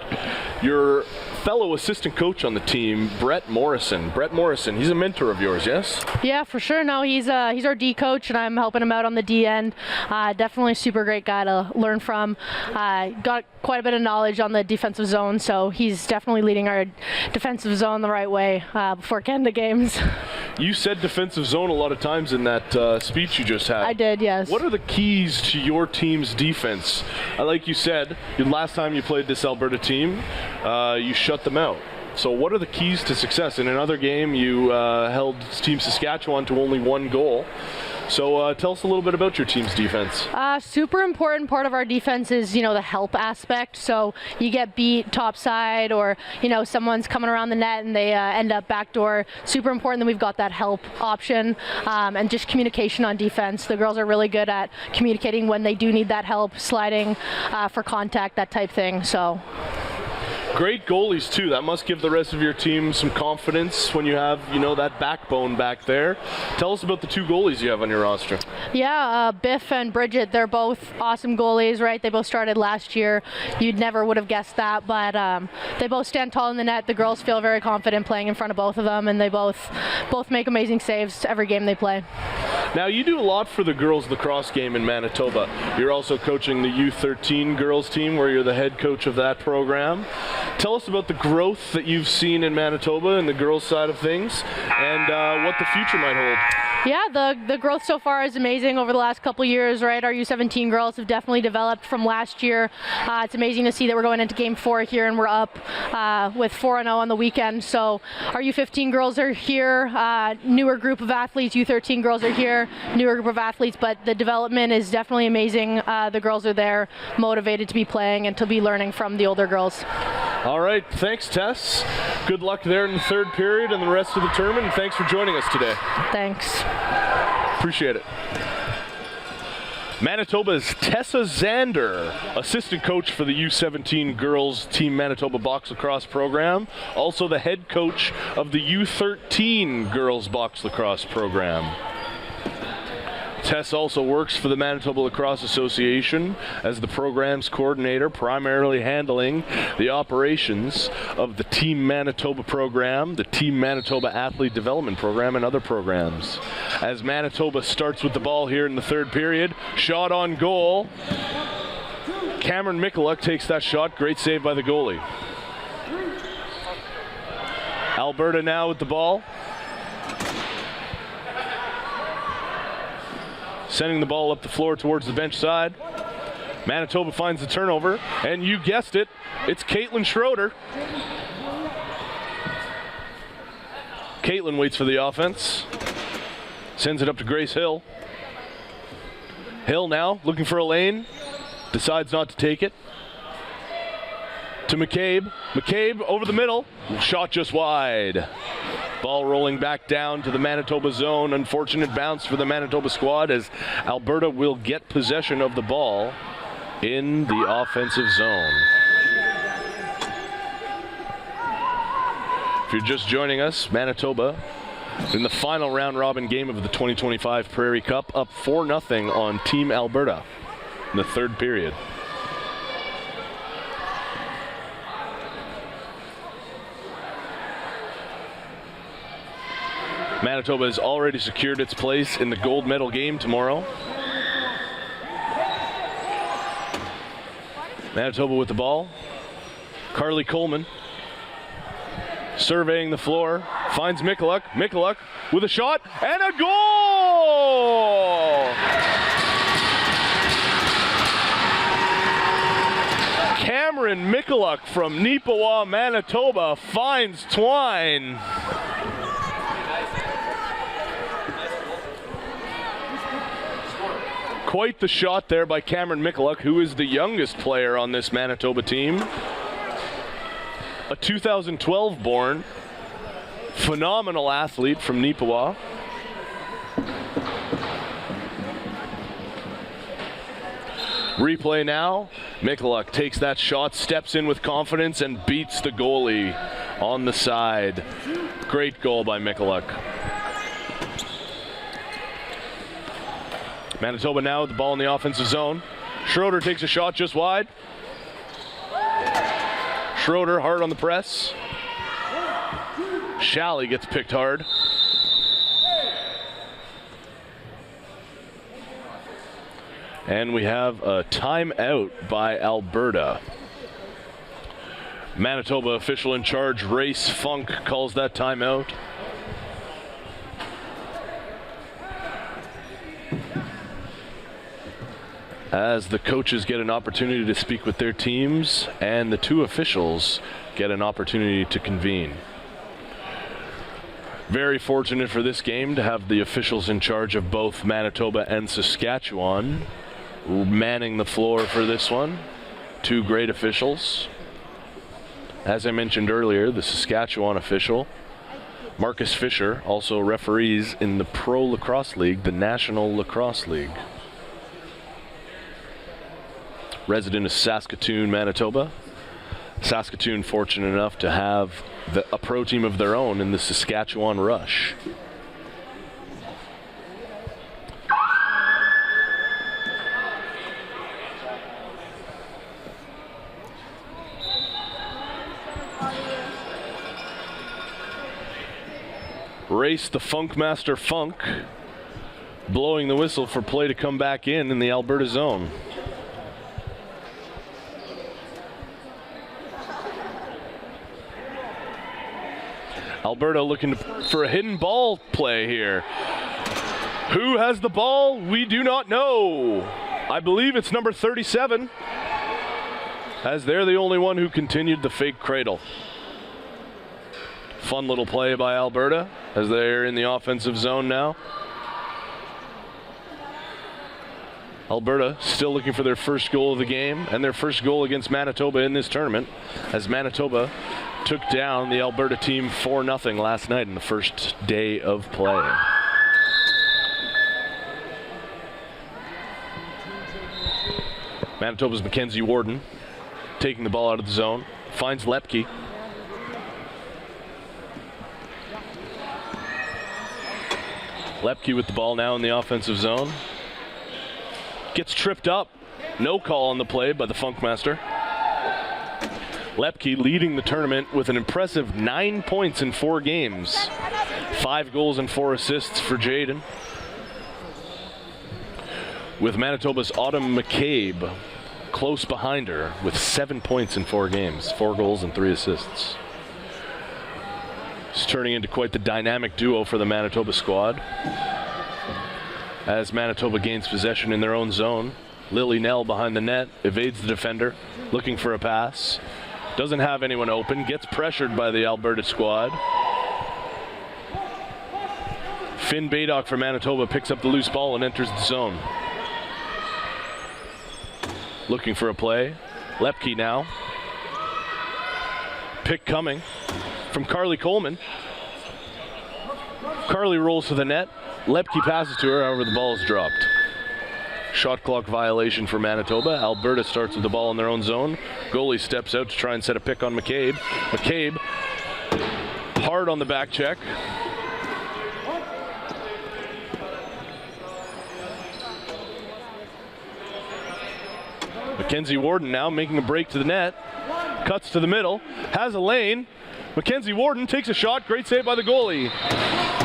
your fellow assistant coach on the team, Brett Morrison? Brett Morrison, he's a mentor of yours, yes? Yeah, for sure. No, he's our D coach, and I'm helping him out on the D end. Definitely a super great guy to learn from. Got quite a bit of knowledge on the defensive zone, so he's definitely leading our defensive zone the right way before getting to games. You said defensive zone a lot of times in that speech you just had. I did, yes. What are the keys to your team's defense? Like you said, last time you played this Alberta team, you shut them out. So what are the keys to success? In another game, you held Team Saskatchewan to only 1 goal. So tell us a little bit about your team's defense. Super important part of our defense is, the help aspect. So you get beat topside, or, someone's coming around the net and they end up backdoor. Super important that we've got that help option, and just communication on defense. The girls are really good at communicating when they do need that help, sliding for contact, that type thing. So. Great goalies too. That must give the rest of your team some confidence when you have, that backbone back there. Tell us about the 2 goalies you have on your roster. Yeah, Biff and Bridget, they're both awesome goalies, right? They both started last year. You never would have guessed that, but they both stand tall in the net. The girls feel very confident playing in front of both of them, and they both make amazing saves every game they play. Now, you do a lot for the girls lacrosse game in Manitoba. You're also coaching the U13 girls team, where you're the head coach of that program. Tell us about the growth that you've seen in Manitoba and the girls' side of things, and what the future might hold. Yeah, the growth so far is amazing over the last couple years, right? Our U17 girls have definitely developed from last year. It's amazing to see that we're going into game 4 here and we're up with 4-0 on the weekend. So our U15 girls are here, newer group of athletes. U13 girls are here, newer group of athletes, but the development is definitely amazing. The girls are there, motivated to be playing and to be learning from the older girls. All right, thanks, Tess. Good luck there in the third period and the rest of the tournament, and thanks for joining us today. Thanks. Appreciate it. Manitoba's Tessa Zander, assistant coach for the U17 girls Team Manitoba box lacrosse program, also the head coach of the U13 girls box lacrosse program. Tess also works for the Manitoba Lacrosse Association as the program's coordinator, primarily handling the operations of the Team Manitoba program, the Team Manitoba Athlete Development Program, and other programs. As Manitoba starts with the ball here in the third period, shot on goal. Cameron Mikuluk takes that shot. Great save by the goalie. Alberta now with the ball. Sending the ball up the floor towards the bench side. Manitoba finds the turnover, and you guessed it, it's Caitlin Schroeder. Caitlin waits for the offense. Sends it up to Grace Hill. Hill now looking for a lane. Decides not to take it. To McCabe. McCabe over the middle. Shot just wide. Ball rolling back down to the Manitoba zone. Unfortunate bounce for the Manitoba squad as Alberta will get possession of the ball in the offensive zone. If you're just joining us, Manitoba in the final round robin game of the 2025 Prairie Cup, up 4-0 on Team Alberta in the third period. Manitoba has already secured its place in the gold medal game tomorrow. Manitoba with the ball. Carly Coleman surveying the floor, finds Mikuluk. Mikuluk with a shot and a goal! Cameron Mikuluk from Neepawa, Manitoba finds twine. Quite the shot there by Cameron Michaluk, who is the youngest player on this Manitoba team. A 2012 born, phenomenal athlete from Nipawa. Replay now. Michaluk takes that shot, steps in with confidence, and beats the goalie on the side. Great goal by Michaluk. Manitoba now with the ball in the offensive zone. Schroeder takes a shot just wide. Schroeder hard on the press. Shalley gets picked hard. And we have a timeout by Alberta. Manitoba official in charge, Race Funk, calls that timeout. As the coaches get an opportunity to speak with their teams and the two officials get an opportunity to convene. Very fortunate for this game to have the officials in charge of both Manitoba and Saskatchewan manning the floor for this one. Two great officials. As I mentioned earlier, the Saskatchewan official, Marcus Fisher, also referees in the Pro Lacrosse League, the National Lacrosse League. Resident of Saskatoon, Manitoba. Saskatoon fortunate enough to have a pro team of their own in the Saskatchewan Rush. Race the Funkmaster Funk, blowing the whistle for play to come back in the Alberta zone. Alberta looking for a hidden ball play here. Who has the ball? We do not know. I believe it's number 37, as they're the only one who continued the fake cradle. Fun little play by Alberta as they're in the offensive zone now. Alberta still looking for their first goal of the game and their first goal against Manitoba in this tournament, as Manitoba took down the Alberta team 4-0 last night in the first day of play. Manitoba's Mackenzie Warden taking the ball out of the zone, finds Lepke. Lepke with the ball now in the offensive zone. Gets tripped up. No call on the play by the Funkmaster. Lepke leading the tournament with an impressive 9 points in 4 games. 5 goals and 4 assists for Jaden. With Manitoba's Autumn McCabe close behind her with 7 points in 4 games. 4 goals and 3 assists. It's turning into quite the dynamic duo for the Manitoba squad. As Manitoba gains possession in their own zone, Lily Nell behind the net, evades the defender, looking for a pass. Doesn't have anyone open, gets pressured by the Alberta squad. Finn Baydock for Manitoba picks up the loose ball and enters the zone. Looking for a play. Lepke now. Pick coming from Carly Coleman. Carly rolls to the net. Lepke passes to her, however the ball is dropped. Shot clock violation for Manitoba. Alberta starts with the ball in their own zone. Goalie steps out to try and set a pick on McCabe. McCabe hard on the back check. Mackenzie Warden now making a break to the net. Cuts to the middle. Has a lane. Mackenzie Warden takes a shot. Great save by the goalie.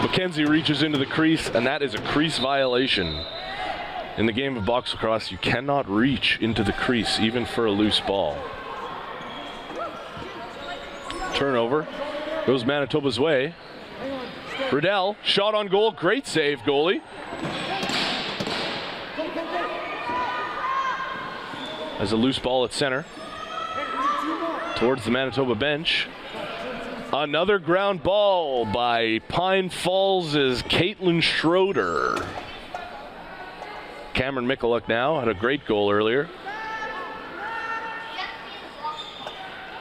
Mackenzie reaches into the crease, and that is a crease violation. In the game of box lacrosse, you cannot reach into the crease, even for a loose ball. Turnover goes Manitoba's way. Riddell, shot on goal, great save, goalie. As a loose ball at center. Towards the Manitoba bench. Another ground ball by Pine Falls' Caitlin Schroeder. Cameron Michaluk now had a great goal earlier.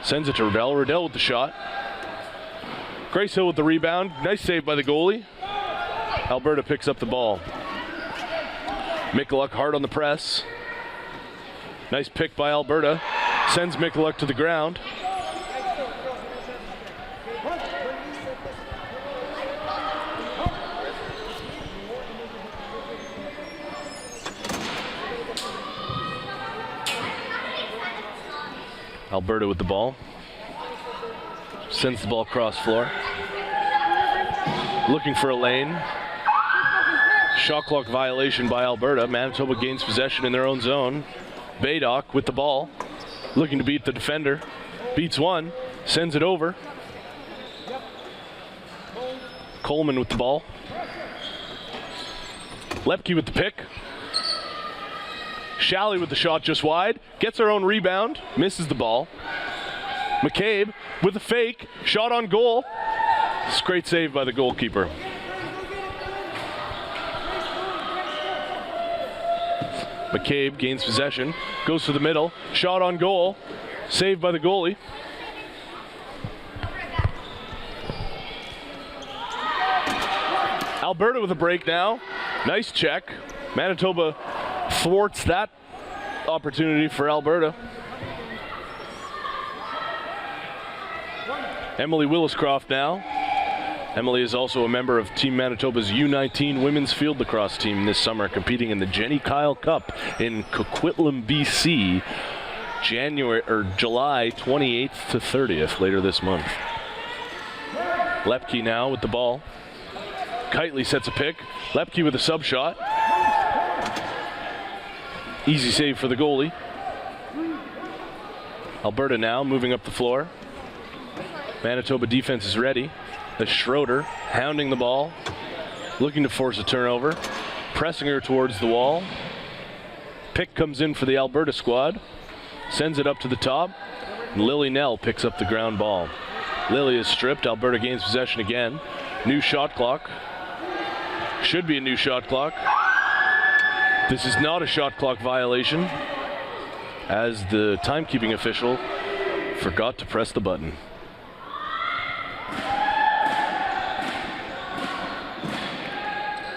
Sends it to Riddell. Riddell with the shot. Grace Hill with the rebound. Nice save by the goalie. Alberta picks up the ball. Michaluk hard on the press. Nice pick by Alberta. Sends Michaluk to the ground. Alberta with the ball. Sends the ball cross floor. Looking for a lane. Shot clock violation by Alberta. Manitoba gains possession in their own zone. Baydock with the ball. Looking to beat the defender. Beats one. Sends it over. Coleman with the ball. Lepke with the pick. Shalley with the shot just wide. Gets her own rebound. Misses the ball. McCabe with a fake. Shot on goal. It's a great save by the goalkeeper. McCabe gains possession. Goes to the middle. Shot on goal. Saved by the goalie. Alberta with a break now. Nice check. Manitoba thwarts that opportunity for Alberta. Emily Williscroft now. Emily is also a member of Team Manitoba's U17 women's field lacrosse team this summer, competing in the Jenny Kyle Cup in Coquitlam, BC, July 28th to 30th, later this month. Lepke now with the ball. Kitely sets a pick. Lepke with a sub shot. Easy save for the goalie. Alberta now moving up the floor. Manitoba defense is ready. The Schroeder hounding the ball, looking to force a turnover, pressing her towards the wall. Pick comes in for the Alberta squad, sends it up to the top, and Lily Nell picks up the ground ball. Lily is stripped. Alberta gains possession again. New shot clock. Should be a new shot clock. This is not a shot clock violation, as the timekeeping official forgot to press the button.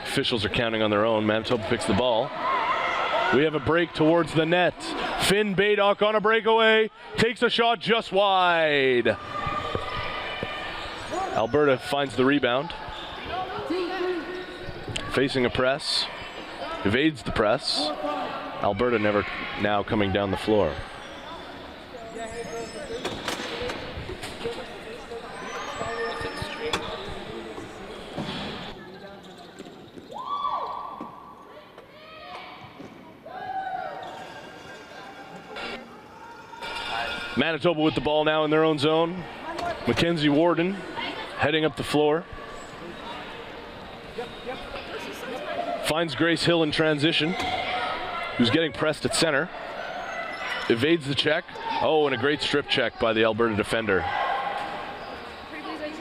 Officials are counting on their own. Manitoba picks the ball. We have a break towards the net. Finn Baydock on a breakaway. Takes a shot just wide. Alberta finds the rebound. Facing a press. Evades the press. Alberta now coming down the floor. Manitoba with the ball now in their own zone. Mackenzie Warden heading up the floor. Finds Grace Hill in transition, who's getting pressed at center. Evades the check. Oh, and a great strip check by the Alberta defender.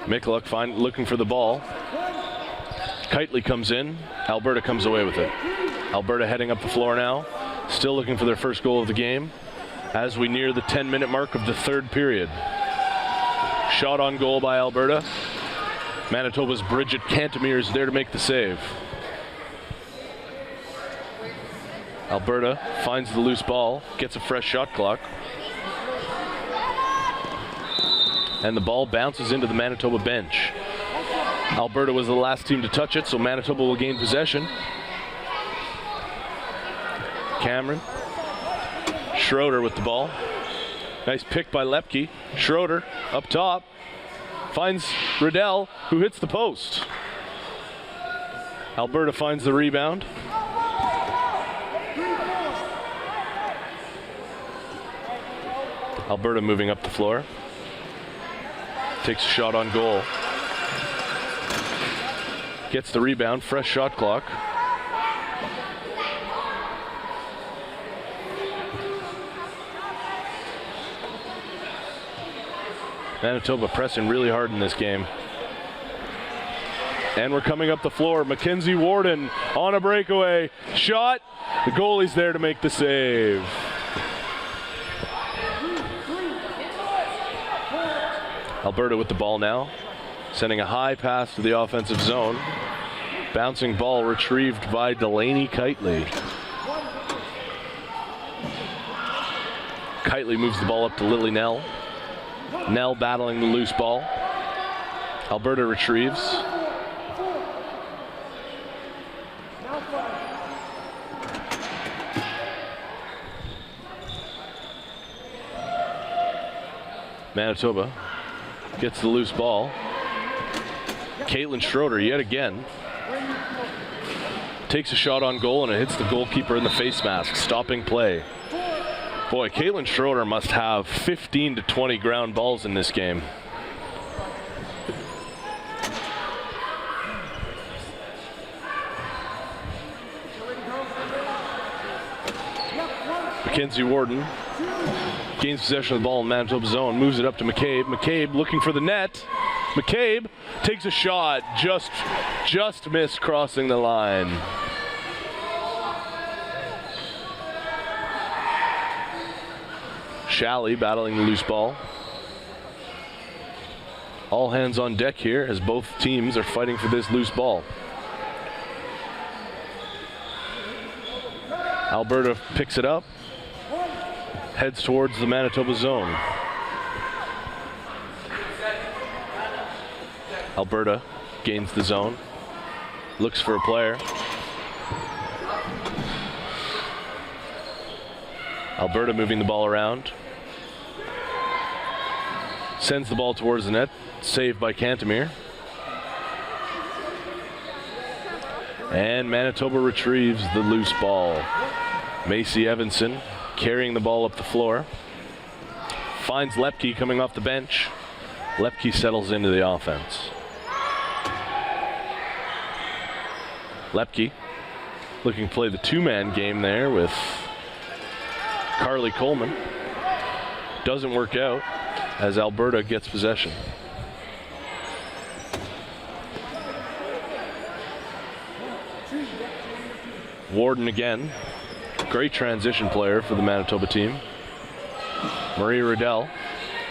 Michaluk looking for the ball. Kitely comes in. Alberta comes away with it. Alberta heading up the floor now. Still looking for their first goal of the game, as we near the 10-minute mark of the third period. Shot on goal by Alberta. Manitoba's Bridget Cantemir is there to make the save. Alberta finds the loose ball, gets a fresh shot clock. And the ball bounces into the Manitoba bench. Alberta was the last team to touch it, so Manitoba will gain possession. Cameron. Schroeder with the ball. Nice pick by Lepke. Schroeder up top. Finds Riddell, who hits the post. Alberta finds the rebound. Alberta moving up the floor. Takes a shot on goal. Gets the rebound. Fresh shot clock. Manitoba pressing really hard in this game. And we're coming up the floor. Mackenzie Warden on a breakaway. Shot The goalie's there to make the save. Alberta with the ball now, sending a high pass to the offensive zone. Bouncing ball retrieved by Delaney Kitely. Kitely moves the ball up to Lily Nell. Nell battling the loose ball. Alberta retrieves. Manitoba gets the loose ball. Caitlin Schroeder yet again takes a shot on goal and it hits the goalkeeper in the face mask, stopping play. Boy, Caitlin Schroeder must have 15 to 20 ground balls in this game. Mackenzie Warden gains possession of the ball in Manitoba's zone, moves it up to McCabe. McCabe looking for the net. McCabe takes a shot, just missed crossing the line. Shalley battling the loose ball. All hands on deck here as both teams are fighting for this loose ball. Alberta picks it up, heads towards the Manitoba zone. Alberta gains the zone, looks for a player. Alberta moving the ball around. Sends the ball towards the net, saved by Cantemir. And Manitoba retrieves the loose ball. Macy Evanson carrying the ball up the floor. Finds Lepke coming off the bench. Lepke settles into the offense. Lepke looking to play the two-man game there with Carly Coleman. Doesn't work out as Alberta gets possession. Warden again. Great transition player for the Manitoba team. Marie Riddell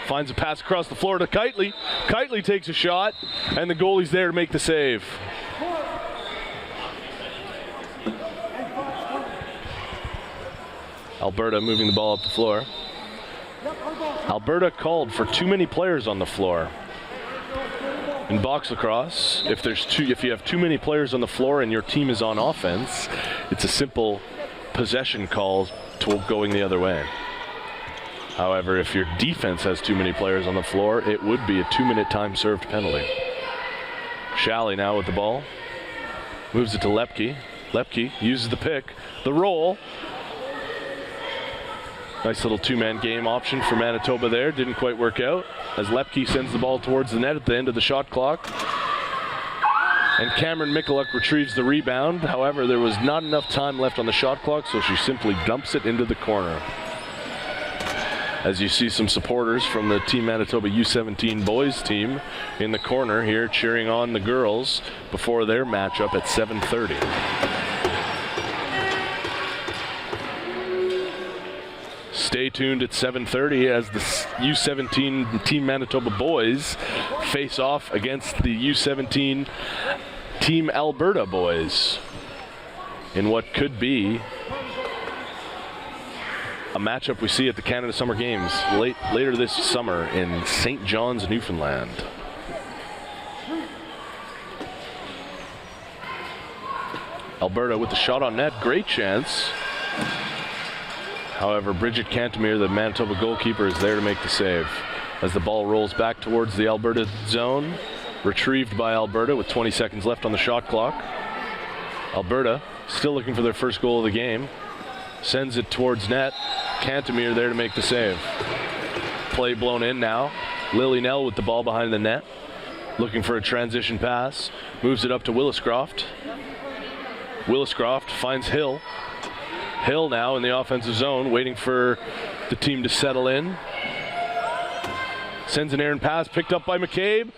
finds a pass across the floor to Kitely. Kitely takes a shot, and the goalie's there to make the save. Alberta moving the ball up the floor. Alberta called for too many players on the floor. In box lacrosse, if you have too many players on the floor and your team is on offense, it's a simple possession call to going the other way. However, if your defense has too many players on the floor, it would be a 2-minute time served penalty. Shalley now with the ball. Moves it to Lepke. Lepke uses the pick. The roll. Nice little two-man game option for Manitoba there. Didn't quite work out as Lepke sends the ball towards the net at the end of the shot clock. And Cameron Michaluk retrieves the rebound. However, there was not enough time left on the shot clock, so she simply dumps it into the corner. As you see some supporters from the Team Manitoba U17 boys team in the corner here cheering on the girls before their matchup at 7:30. Stay tuned at 7:30 as the U17 Team Manitoba boys face off against the U17 Team Alberta boys in what could be a matchup we see at the Canada Summer Games later this summer in St. John's, Newfoundland. Alberta with the shot on net, great chance. However, Bridget Cantemir, the Manitoba goalkeeper, is there to make the save. As the ball rolls back towards the Alberta zone, retrieved by Alberta with 20 seconds left on the shot clock. Alberta still looking for their first goal of the game. Sends it towards net. Cantemir there to make the save. Play blown in now. Lily Nell with the ball behind the net. Looking for a transition pass. Moves it up to Williscroft. Williscroft finds Hill. Hill now in the offensive zone, waiting for the team to settle in. Sends an errant pass, picked up by McCabe.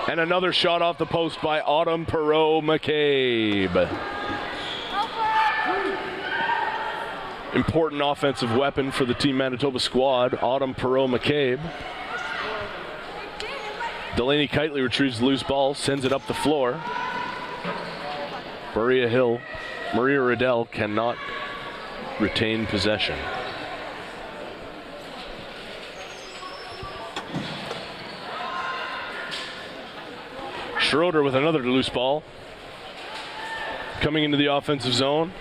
And another shot off the post by Autumn Perreault McCabe. important offensive weapon for the Team Manitoba squad, Autumn Perot-McCabe. Delaney Kitely retrieves the loose ball, sends it up the floor. Maria Riddell cannot retain possession. Schroeder with another loose ball. Coming into the offensive zone.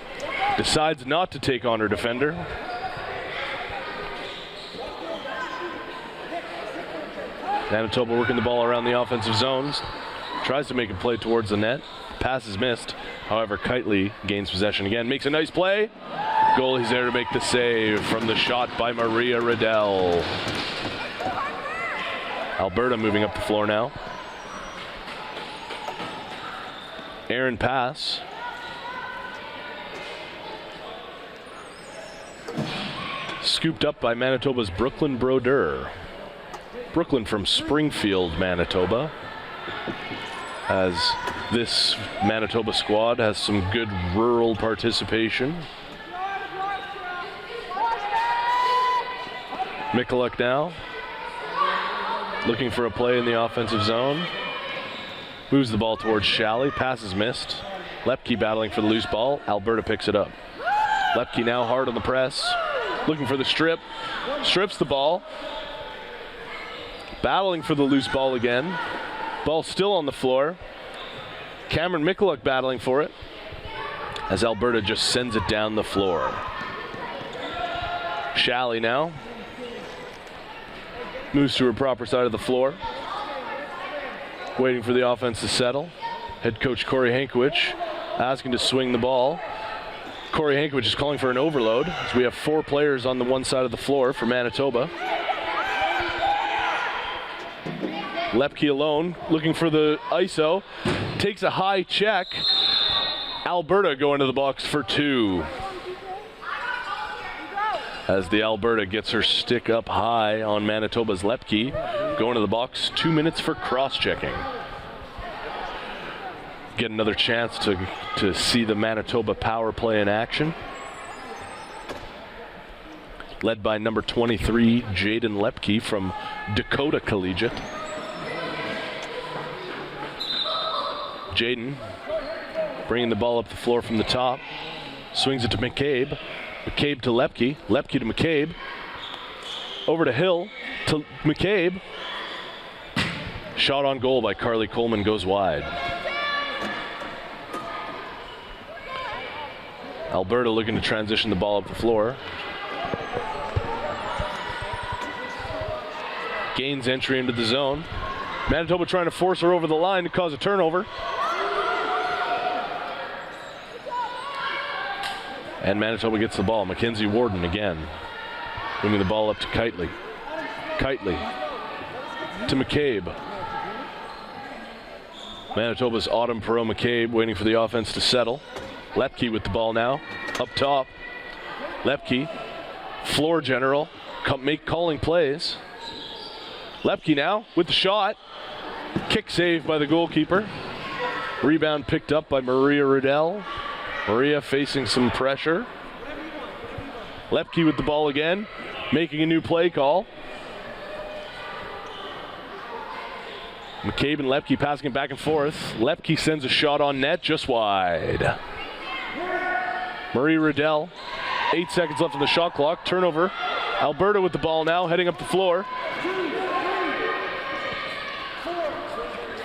Decides not to take on her defender. Manitoba working the ball around the offensive zones. Tries to make a play towards the net. Pass is missed. However, Kitely gains possession again. Makes a nice play. Goalie's there to make the save from the shot by Maria Riddell. Alberta moving up the floor now. Aaron pass. Scooped up by Manitoba's Brooklyn Brodeur. Brooklyn from Springfield, Manitoba. As this Manitoba squad has some good rural participation. Michaluk now. Looking for a play in the offensive zone. Moves the ball towards Shalley. Pass is missed. Lepke battling for the loose ball. Alberta picks it up. Lepke now hard on the press. Looking for the strip. Strips the ball. Battling for the loose ball again. Ball still on the floor. Cameron Michaluk battling for it. As Alberta just sends it down the floor. Shalley now. Moves to her proper side of the floor. Waiting for the offense to settle. Head coach Corey Hankwich asking to swing the ball. Corey Hankwich is calling for an overload, as we have 4 players on the one side of the floor for Manitoba. Lepke alone, looking for the ISO. Takes a high check. Alberta going to the box for 2. As the Alberta gets her stick up high on Manitoba's Lepke. Going to the box, 2 minutes for cross-checking. Get another chance to see the Manitoba power play in action. Led by number 23, Jaden Lepke from Dakota Collegiate. Jaden bringing the ball up the floor from the top. Swings it to McCabe. McCabe to Lepke. Lepke to McCabe. Over to Hill to McCabe. Shot on goal by Carly Coleman goes wide. Alberta looking to transition the ball up the floor. Gains entry into the zone. Manitoba trying to force her over the line to cause a turnover. And Manitoba gets the ball. Mackenzie Warden again. Moving the ball up to Kitely. Kitely to McCabe. Manitoba's Autumn Perot-McCabe waiting for the offense to settle. Lepke with the ball now, up top. Lepke, floor general, calling plays. Lepke now with the shot. Kick saved by the goalkeeper. Rebound picked up by Maria Riddell. Maria facing some pressure. Lepke with the ball again, making a new play call. McCabe and Lepke passing it back and forth. Lepke sends a shot on net, just wide. Marie Riddell, 8 seconds left on the shot clock. Turnover. Alberta with the ball now, heading up the floor.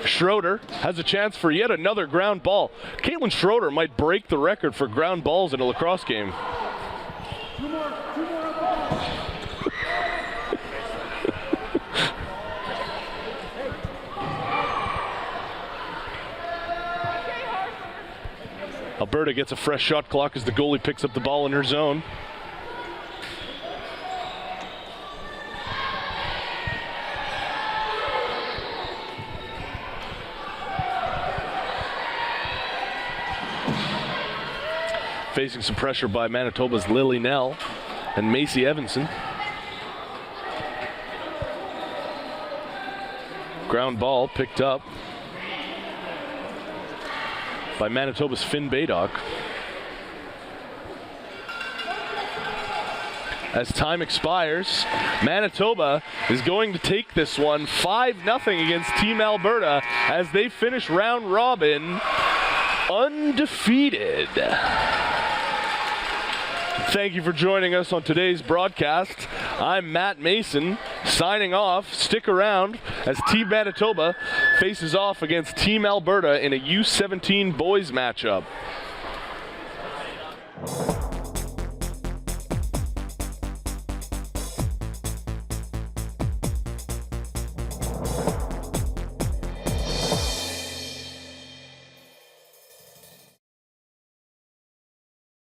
Schroeder has a chance for yet another ground ball. Caitlin Schroeder might break the record for ground balls in a lacrosse game. Alberta gets a fresh shot clock as the goalie picks up the ball in her zone. Facing some pressure by Manitoba's Lily Nell and Macy Evanson. Ground ball picked up by Manitoba's Finn Baydock. as time expires. Manitoba is going to take this one 5-0 against Team Alberta as they finish round robin undefeated. Thank you for joining us on today's broadcast. I'm Matt Mason, signing off. Stick around as Team Manitoba faces off against Team Alberta in a U17 boys matchup.